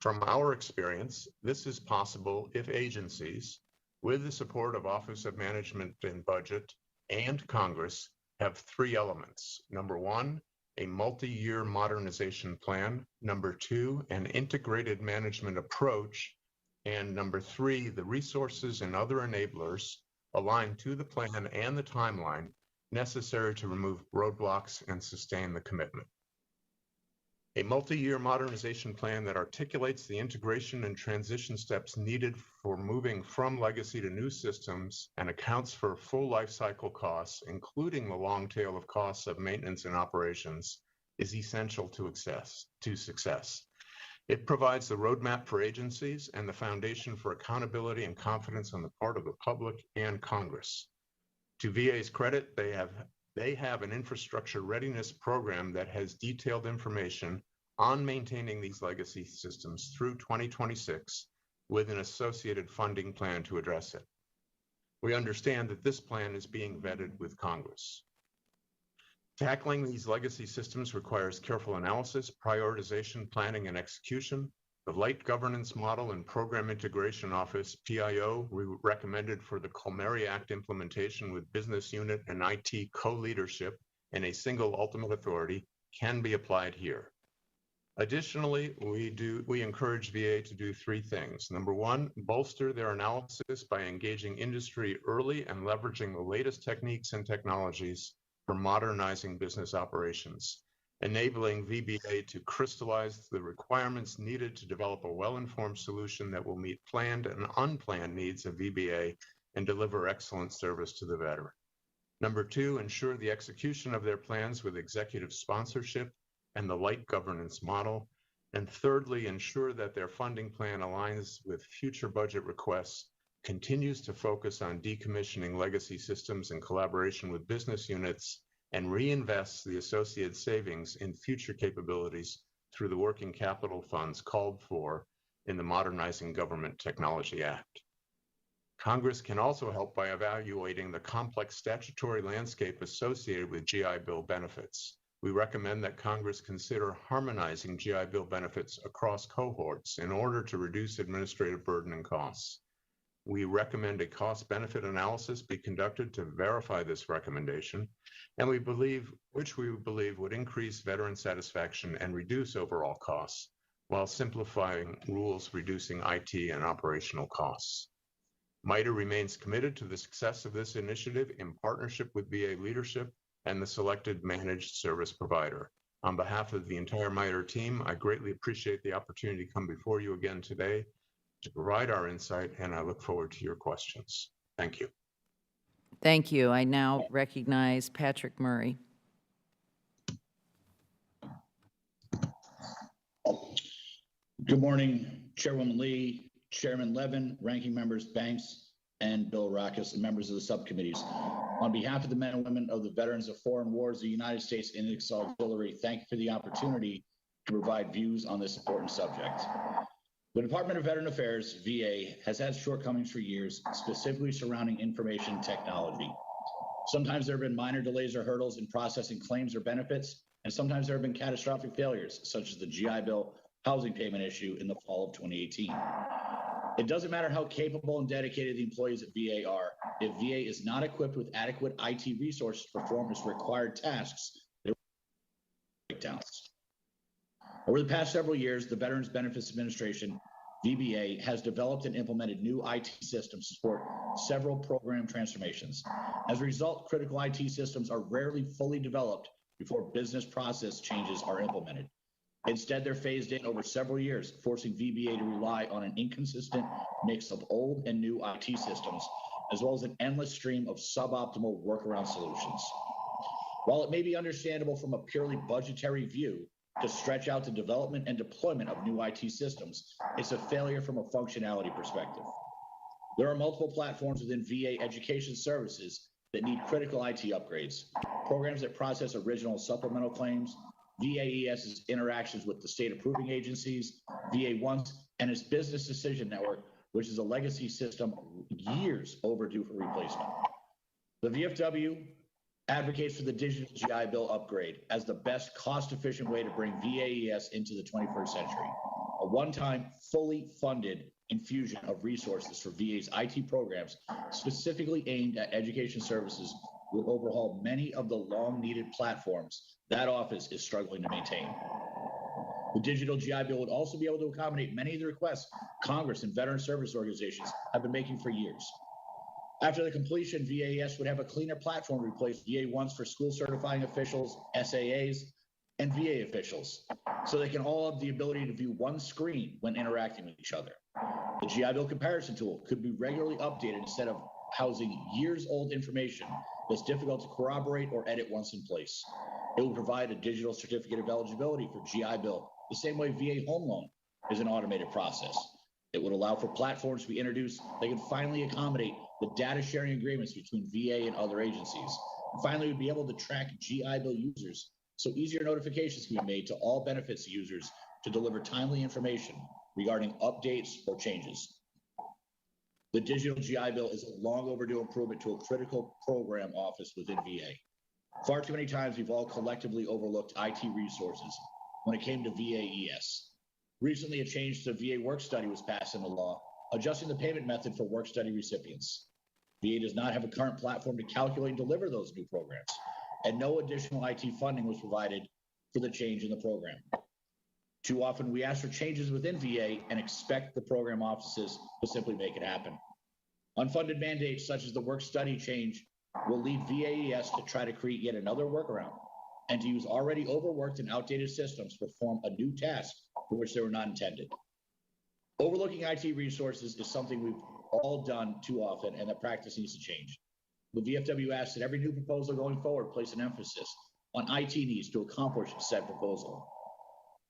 From our experience, this is possible if agencies, with the support of Office of Management and Budget and Congress, have 3 elements. Number 1, a multi-year modernization plan. Number 2, an integrated management approach. And number 3, the resources and other enablers aligned to the plan and the timeline necessary to remove roadblocks and sustain the commitment. A multi-year modernization plan that articulates the integration and transition steps needed for moving from legacy to new systems and accounts for full lifecycle costs, including the long tail of costs of maintenance and operations, is essential to success. It provides the roadmap for agencies and the foundation for accountability and confidence on the part of the public and Congress. To VA's credit, they have an infrastructure readiness program that has detailed information on maintaining these legacy systems through 2026 with an associated funding plan to address it. We understand that this plan is being vetted with Congress. Tackling these legacy systems requires careful analysis, prioritization, planning, and execution. The Light Governance Model and Program Integration Office, PIO, we recommended for the Colmeri Act implementation with business unit and IT co-leadership and a single ultimate authority can be applied here. Additionally, we encourage VA to do three things. Number one, bolster their analysis by engaging industry early and leveraging the latest techniques and technologies for modernizing business operations, enabling VBA to crystallize the requirements needed to develop a well-informed solution that will meet planned and unplanned needs of VBA and deliver excellent service to the veteran. Number two, ensure the execution of their plans with executive sponsorship and the light governance model. And thirdly, ensure that their funding plan aligns with future budget requests, continues to focus on decommissioning legacy systems in collaboration with business units, and reinvests the associated savings in future capabilities through the working capital funds called for in the Modernizing Government Technology Act. Congress can also help by evaluating the complex statutory landscape associated with GI Bill benefits. We recommend that Congress consider harmonizing GI Bill benefits across cohorts in order to reduce administrative burden and costs. We recommend a cost-benefit analysis be conducted to verify this recommendation, and we believe would increase veteran satisfaction and reduce overall costs, while simplifying rules reducing IT and operational costs. MITRE remains committed to the success of this initiative in partnership with VA leadership and the selected managed service provider. On behalf of the entire MITRE team, I greatly appreciate the opportunity to come before you again today to provide our insight, and I look forward to your questions. Thank you. Thank you. I now recognize Patrick Murray. Good morning, Chairwoman Lee, Chairman Levin, Ranking Members Banks and Bilirakis, and members of the subcommittees. On behalf of the men and women of the Veterans of Foreign Wars of the United States and its auxiliary, thank you for the opportunity to provide views on this important subject. The Department of Veteran Affairs, VA, has had shortcomings for years, specifically surrounding information technology. Sometimes there have been minor delays or hurdles in processing claims or benefits, and sometimes there have been catastrophic failures, such as the GI Bill housing payment issue in the fall of 2018. It doesn't matter how capable and dedicated the employees at VA are, if VA is not equipped with adequate IT resources to perform its required tasks, there are breakdowns. Over the past several years, the Veterans Benefits Administration, VBA, has developed and implemented new IT systems to support several program transformations. As a result, critical IT systems are rarely fully developed before business process changes are implemented. Instead, they're phased in over several years, forcing VBA to rely on an inconsistent mix of old and new IT systems, as well as an endless stream of suboptimal workaround solutions. While it may be understandable from a purely budgetary view to stretch out the development and deployment of new IT systems, it's a failure from a functionality perspective. There are multiple platforms within VA Education Services that need critical IT upgrades, programs that process original and supplemental claims, VAES's interactions with the state approving agencies, VA1, and its business decision network, which is a legacy system years overdue for replacement. The VFW advocates for the digital GI Bill upgrade as the best cost-efficient way to bring VAES into the 21st century. A one-time, fully funded infusion of resources for VA's IT programs specifically aimed at education services will overhaul many of the long-needed platforms that office is struggling to maintain. The digital GI Bill would also be able to accommodate many of the requests Congress and veteran service organizations have been making for years. After the completion, VAES would have a cleaner platform to replace VA1s for school certifying officials, SAAs, and VA officials, so they can all have the ability to view one screen when interacting with each other. The GI Bill comparison tool could be regularly updated instead of housing years-old information that's difficult to corroborate or edit once in place. It will provide a digital certificate of eligibility for GI Bill, the same way VA Home Loan is an automated process. It would allow for platforms to be introduced that can finally accommodate the data sharing agreements between VA and other agencies. And finally, we'd be able to track GI Bill users so easier notifications can be made to all benefits users to deliver timely information regarding updates or changes. The digital GI Bill is a long overdue improvement to a critical program office within VA. Far too many times we've all collectively overlooked IT resources when it came to VAES. Recently, a change to VA work study was passed into law, adjusting the payment method for work study recipients. VA does not have a current platform to calculate and deliver those new programs, and no additional IT funding was provided for the change in the program. Too often, we ask for changes within VA and expect the program offices to simply make it happen. Unfunded mandates such as the work study change will lead VAES to try to create yet another workaround and to use already overworked and outdated systems to perform a new task for which they were not intended. Overlooking IT resources is something we've all done too often, and that practice needs to change. The VFW asks that every new proposal going forward place an emphasis on IT needs to accomplish said proposal.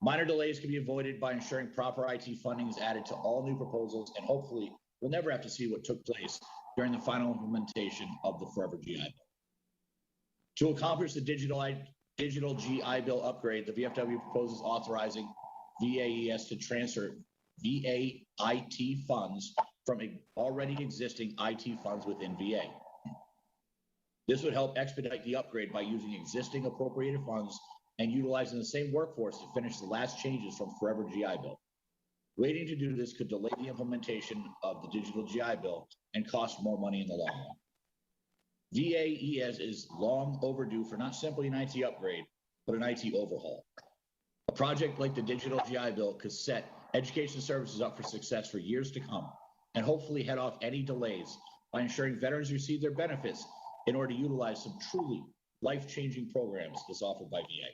Minor delays can be avoided by ensuring proper IT funding is added to all new proposals, and hopefully we'll never have to see what took place during the final implementation of the Forever GI Bill. To accomplish the digital GI Bill upgrade, the VFW proposes authorizing VAES to transfer VA IT funds from already existing IT funds within VA. This would help expedite the upgrade by using existing appropriated funds and utilizing the same workforce to finish the last changes from Forever GI Bill. Waiting to do this could delay the implementation of the digital GI Bill and cost more money in the long run. VAES is long overdue for not simply an IT upgrade, but an IT overhaul. A project like the digital GI Bill could set education services up for success for years to come and hopefully head off any delays by ensuring veterans receive their benefits in order to utilize some truly life-changing programs that's offered by VA.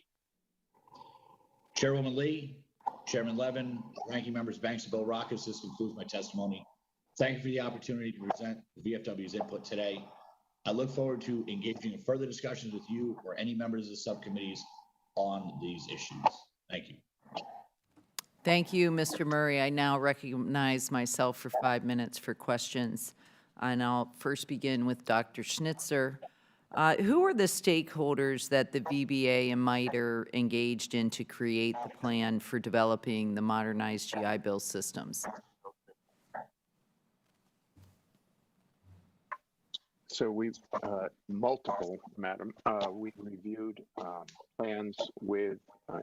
Chairwoman Lee, Chairman Levin, Ranking Members Banks and Bill Rockus, this concludes my testimony. Thank you for the opportunity to present the VFW's input today. I look forward to engaging in further discussions with you or any members of the subcommittees on these issues. Thank you. Thank you, Mr. Murray. I now recognize myself for 5 minutes for questions. And I'll first begin with Dr. Schnitzer. Who are the stakeholders that the VBA and MITRE engaged in to create the plan for developing the modernized GI Bill systems? So we've multiple, Madam. We reviewed plans with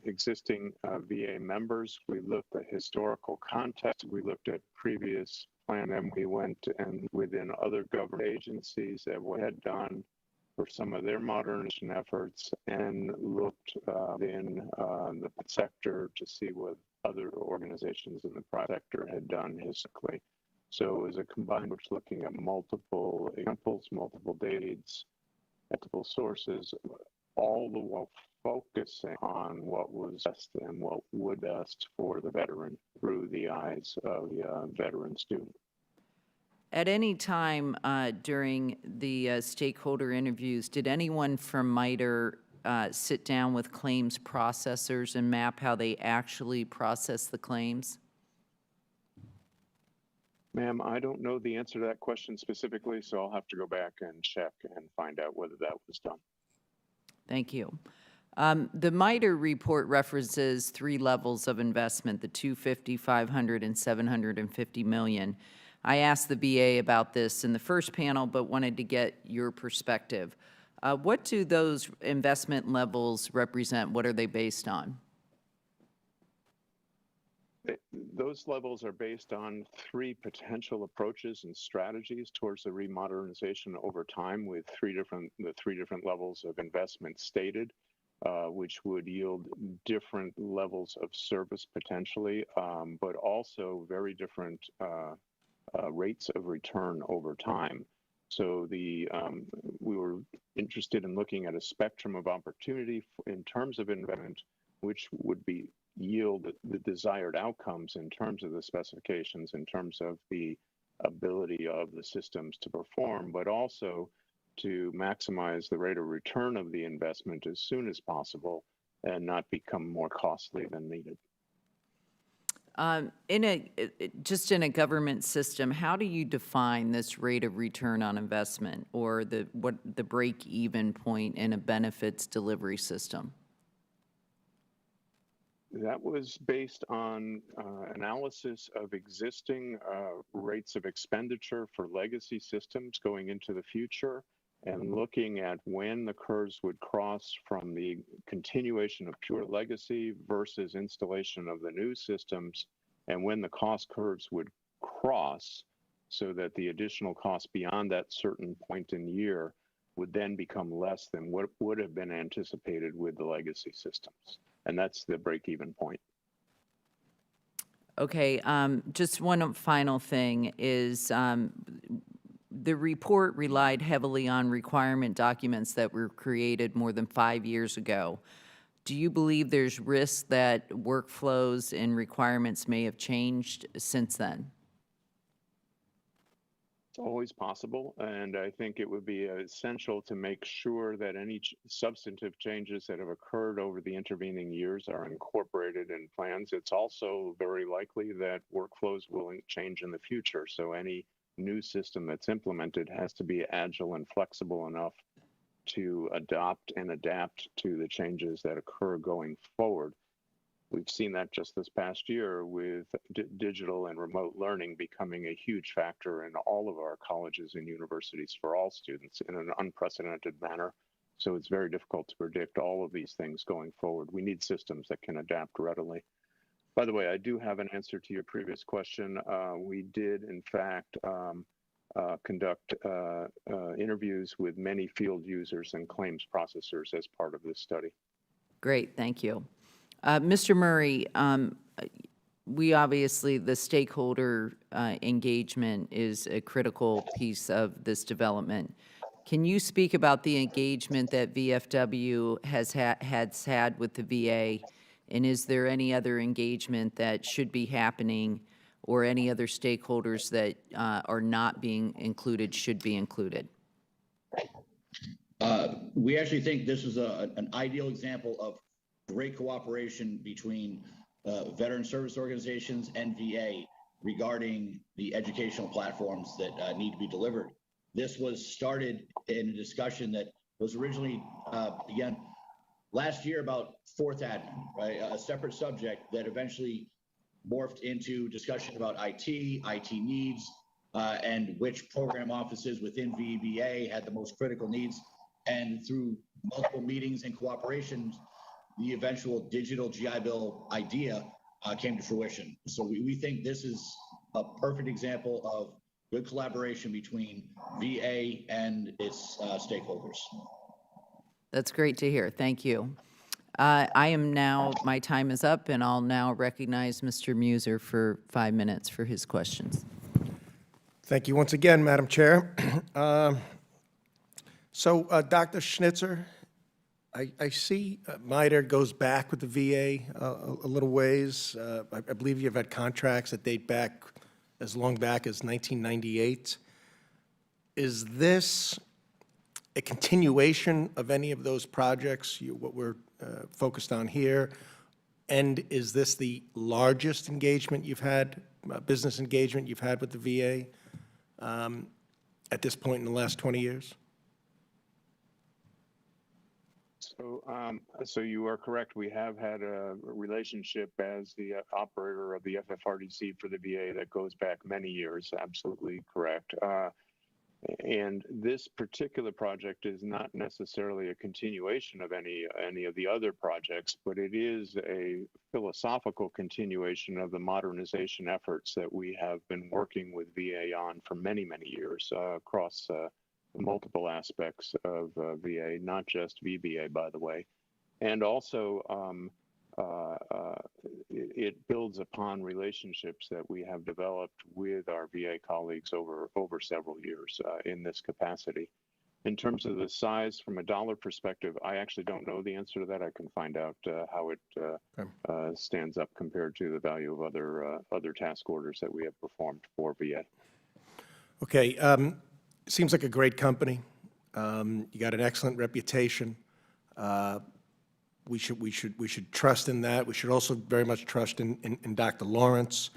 existing VA members. We looked at historical context. We looked at previous plan, and we went and within other government agencies that we had done for some of their modernization efforts, and looked in the sector to see what other organizations in the private sector had done historically. So it was a combined approach looking at multiple examples, multiple dates, multiple sources, all the while focusing on what was best and what would best for the veteran through the eyes of the veteran student. At any time during the stakeholder interviews, did anyone from MITRE sit down with claims processors and map how they actually process the claims? Ma'am, I don't know the answer to that question specifically, so I'll have to go back and check and find out whether that was done. Thank you. The MITRE report references 3 levels of investment, the 250, 500, and 750 million. I asked the VA about this in the first panel, but wanted to get your perspective. What do those investment levels represent? What are they based on? Those levels are based on 3 potential approaches and strategies towards the remodernization over time, with the three different levels of investment stated, which would yield different levels of service potentially, but also very different rates of return over time. So we were interested in looking at a spectrum of opportunity in terms of investment, which would yield the desired outcomes in terms of the specifications, in terms of the ability of the systems to perform, but also to maximize the rate of return of the investment as soon as possible and not become more costly than needed. Just in a government system, how do you define this rate of return on investment, or the break-even point in a benefits delivery system? That was based on analysis of existing rates of expenditure for legacy systems going into the future, and looking at when the curves would cross from the continuation of pure legacy versus installation of the new systems, and when the cost curves would cross so that the additional cost beyond that certain point in year would then become less than what would have been anticipated with the legacy systems. And that's the break-even point. Okay, just one final thing is the report relied heavily on requirement documents that were created more than 5 years ago. Do you believe there's risk that workflows and requirements may have changed since then? It's always possible, and I think it would be essential to make sure that any substantive changes that have occurred over the intervening years are incorporated in plans. It's also very likely that workflows will change in the future, so any new system that's implemented has to be agile and flexible enough to adopt and adapt to the changes that occur going forward. We've seen that just this past year with digital and remote learning becoming a huge factor in all of our colleges and universities for all students in an unprecedented manner. So it's very difficult to predict all of these things going forward. We need systems that can adapt readily. By the way, I do have an answer to your previous question. We did, in fact, conduct interviews with many field users and claims processors as part of this study. Great, thank you. Mr. Murray, we obviously, the stakeholder engagement is a critical piece of this development. Can you speak about the engagement that VFW has had with the VA, and is there any other engagement that should be happening or any other stakeholders that are not being included should be included? We actually think this is an ideal example of great cooperation between veteran service organizations and VA regarding the educational platforms that need to be delivered. This was started in a discussion that was originally began last year about fourth admin, right? A separate subject that eventually morphed into discussion about IT needs, and which program offices within VBA had the most critical needs. And through multiple meetings and cooperations, the eventual digital GI Bill idea came to fruition. So we think this is a perfect example of good collaboration between VA and its stakeholders. That's great to hear. Thank you. My time is up, and I'll now recognize Mr. Muser for 5 minutes for his questions. Thank you once again, Madam Chair. Dr. Schnitzer, I see MITRE goes back with the VA a little ways. I believe you've had contracts that date back as long back as 1998. Is this a continuation of any of those projects, what we're focused on here? And is this the largest engagement you've had, business engagement you've had with the VA at this point in the last 20 years? So you are correct. We have had a relationship as the operator of the FFRDC for the VA that goes back many years. Absolutely correct. And this particular project is not necessarily a continuation of any of the other projects, but it is a philosophical continuation of the modernization efforts that we have been working with VA on for many, many years across multiple aspects of VA, not just VBA, by the way. And also, it builds upon relationships that we have developed with our VA colleagues over several years in this capacity. In terms of the size from a dollar perspective, I actually don't know the answer to that. I can find out how it stands up compared to the value of other task orders that we have performed for VA. Okay. Seems like a great company. You got an excellent reputation. We should trust in that. We should also very much trust in Dr. Lawrence,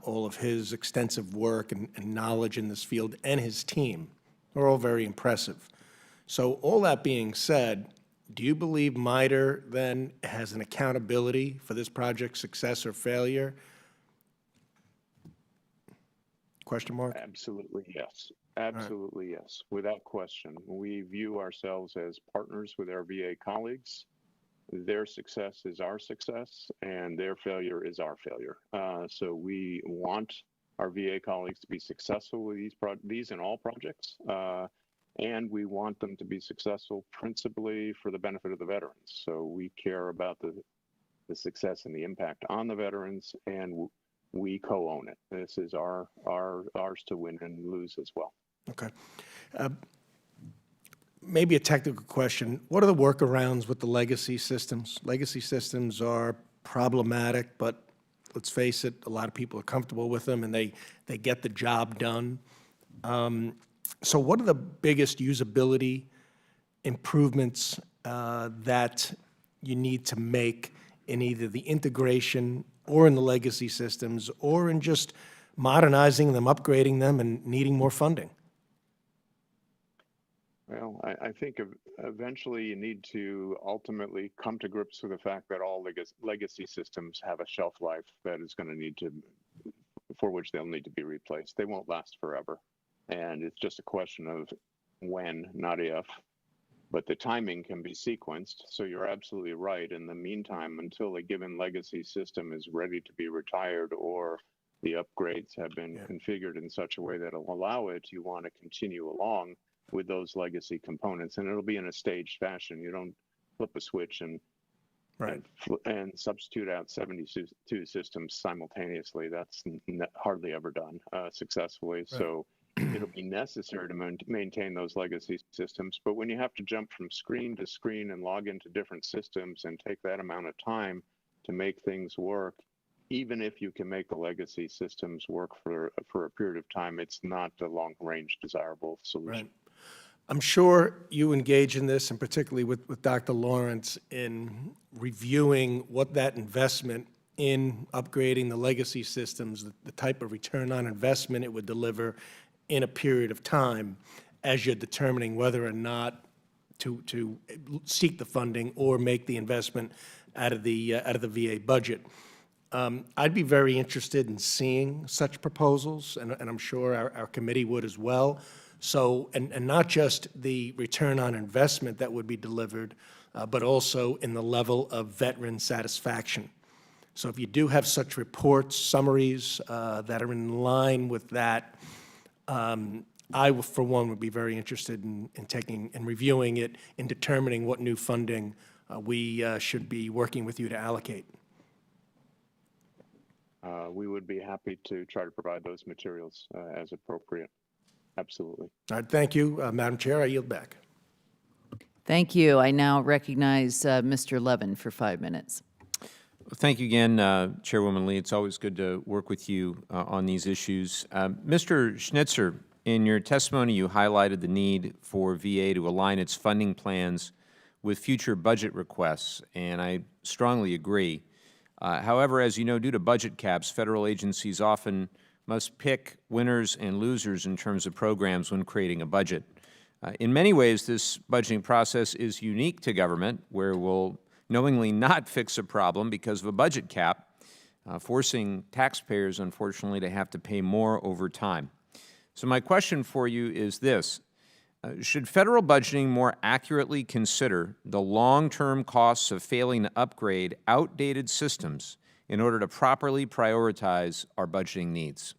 all of his extensive work and knowledge in this field, and his team. They're all very impressive. So all that being said, do you believe MITRE then has an accountability for this project's success or failure? Question mark? Absolutely, yes. Absolutely, yes, without question. We view ourselves as partners with our VA colleagues. Their success is our success, and their failure is our failure. So we want our VA colleagues to be successful with these and all projects, and we want them to be successful principally for the benefit of the veterans. So we care about the success and the impact on the veterans, and we co-own it. This is ours to win and lose as well. Okay. Maybe a technical question. What are the workarounds with the legacy systems? Legacy systems are problematic, but let's face it, a lot of people are comfortable with them and they get the job done. So what are the biggest usability improvements that you need to make in either the integration or in the legacy systems or in just modernizing them, upgrading them, and needing more funding? Well, I think eventually you need to ultimately come to grips with the fact that all legacy systems have a shelf life that is going to need to, for which they'll need to be replaced. They won't last forever. And it's just a question of when, not if. But the timing can be sequenced. So you're absolutely right. In the meantime, until a given legacy system is ready to be retired or the upgrades have been configured in such a way that will allow it, you want to continue along with those legacy components, and it'll be in a staged fashion. You don't flip a switch and substitute out 72 systems simultaneously. That's hardly ever done successfully. Right. So it'll be necessary to maintain those legacy systems. But when you have to jump from screen to screen and log into different systems and take that amount of time to make things work, even if you can make the legacy systems work for a period of time, it's not a long-range desirable solution. Right. I'm sure you engage in this, and particularly with Dr. Lawrence, in reviewing what that investment in upgrading the legacy systems, the type of return on investment it would deliver in a period of time as you're determining whether or not to seek the funding or make the investment out of the VA budget. I'd be very interested in seeing such proposals, and I'm sure our committee would as well. So, and not just the return on investment that would be delivered, but also in the level of veteran satisfaction. So if you do have such reports, summaries that are in line with that, I, for one, would be very interested in taking and reviewing it and determining what new funding we should be working with you to allocate. We would be happy to try to provide those materials as appropriate. Absolutely. All right, thank you. Madam Chair, I yield back. Thank you. I now recognize Mr. Levin for 5 minutes. Thank you again, Chairwoman Lee. It's always good to work with you on these issues. Mr. Schnitzer, in your testimony, you highlighted the need for VA to align its funding plans with future budget requests, and I strongly agree. However, as you know, due to budget caps, federal agencies often must pick winners and losers in terms of programs when creating a budget. In many ways, this budgeting process is unique to government, where we'll knowingly not fix a problem because of a budget cap, forcing taxpayers, unfortunately, to have to pay more over time. So my question for you is this. Should federal budgeting more accurately consider the long-term costs of failing to upgrade outdated systems in order to properly prioritize our budgeting needs?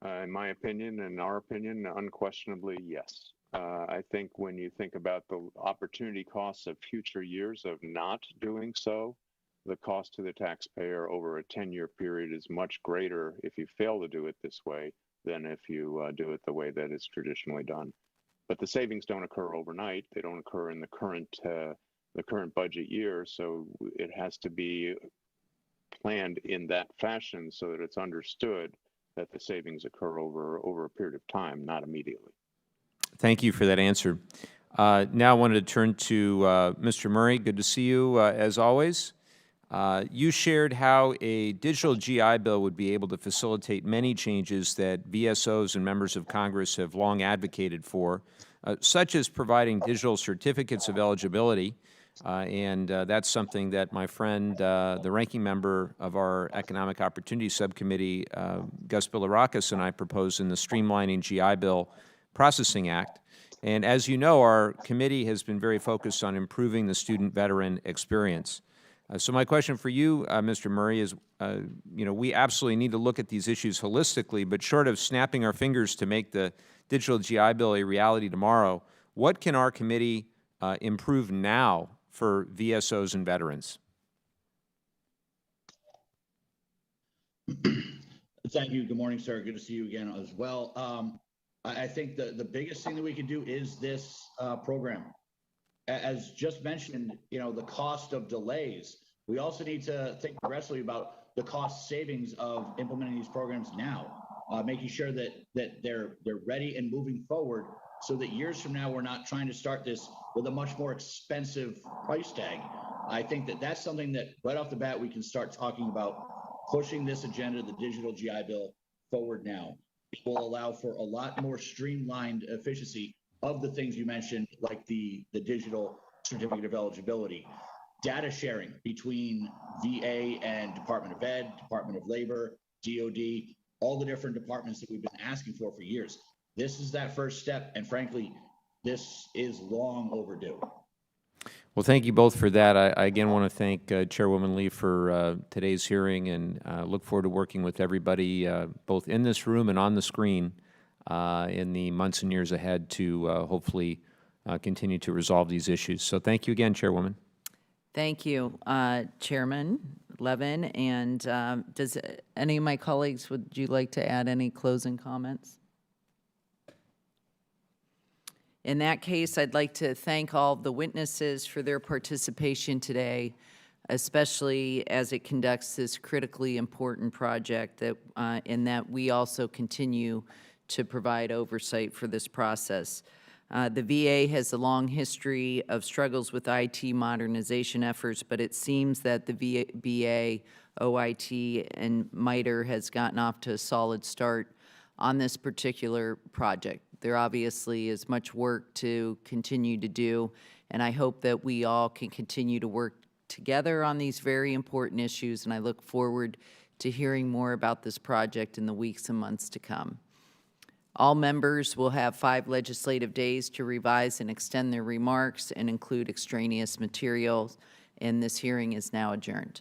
In my opinion and our opinion, unquestionably, yes. I think when you think about the opportunity costs of future years of not doing so, the cost to the taxpayer over a 10-year period is much greater if you fail to do it this way than if you do it the way that it's traditionally done. But the savings don't occur overnight. They don't occur in the current budget year, so it has to be planned in that fashion so that it's understood that the savings occur over a period of time, not immediately. Thank you for that answer. Now I wanted to turn to Mr. Murray. Good to see you, as always. You shared how a digital GI Bill would be able to facilitate many changes that VSOs and members of Congress have long advocated for, such as providing digital certificates of eligibility And that's something that my friend, the ranking member of our Economic Opportunity Subcommittee, Gus Bilirakis, and I proposed in the Streamlining GI Bill Processing Act. And as you know, our committee has been very focused on improving the student-veteran experience. So my question for you, Mr. Murray, is, we absolutely need to look at these issues holistically, but short of snapping our fingers to make the digital GI Bill a reality tomorrow, what can our committee improve now for VSOs and veterans? Thank you. Good morning, sir. Good to see you again as well. I think the biggest thing that we can do is this program. As just mentioned, the cost of delays. We also need to think progressively about the cost savings of implementing these programs now, making sure that they're ready and moving forward, so that years from now we're not trying to start this with a much more expensive price tag. I think that that's something that right off the bat we can start talking about, pushing this agenda, the digital GI Bill, forward now. It will allow for a lot more streamlined efficiency of the things you mentioned, like the digital certificate of eligibility, data sharing between VA and Department of Ed, Department of Labor, DOD, all the different departments that we've been asking for years. This is that first step, and frankly, this is long overdue. Well, thank you both for that. I again want to thank Chairwoman Lee for today's hearing, and look forward to working with everybody both in this room and on the screen in the months and years ahead to hopefully continue to resolve these issues. So thank you again, Chairwoman. Thank you, Chairman Levin. And does any of my colleagues, would you like to add any closing comments? In that case, I'd like to thank all of the witnesses for their participation today, especially as it conducts this critically important project, that in that we also continue to provide oversight for this process. The VA has a long history of struggles with IT modernization efforts, but it seems that the VA, OIT, and MITRE has gotten off to a solid start on this particular project. There obviously is much work to continue to do, and I hope that we all can continue to work together on these very important issues, and I look forward to hearing more about this project in the weeks and months to come. All members will have 5 legislative days to revise and extend their remarks and include extraneous materials, and this hearing is now adjourned.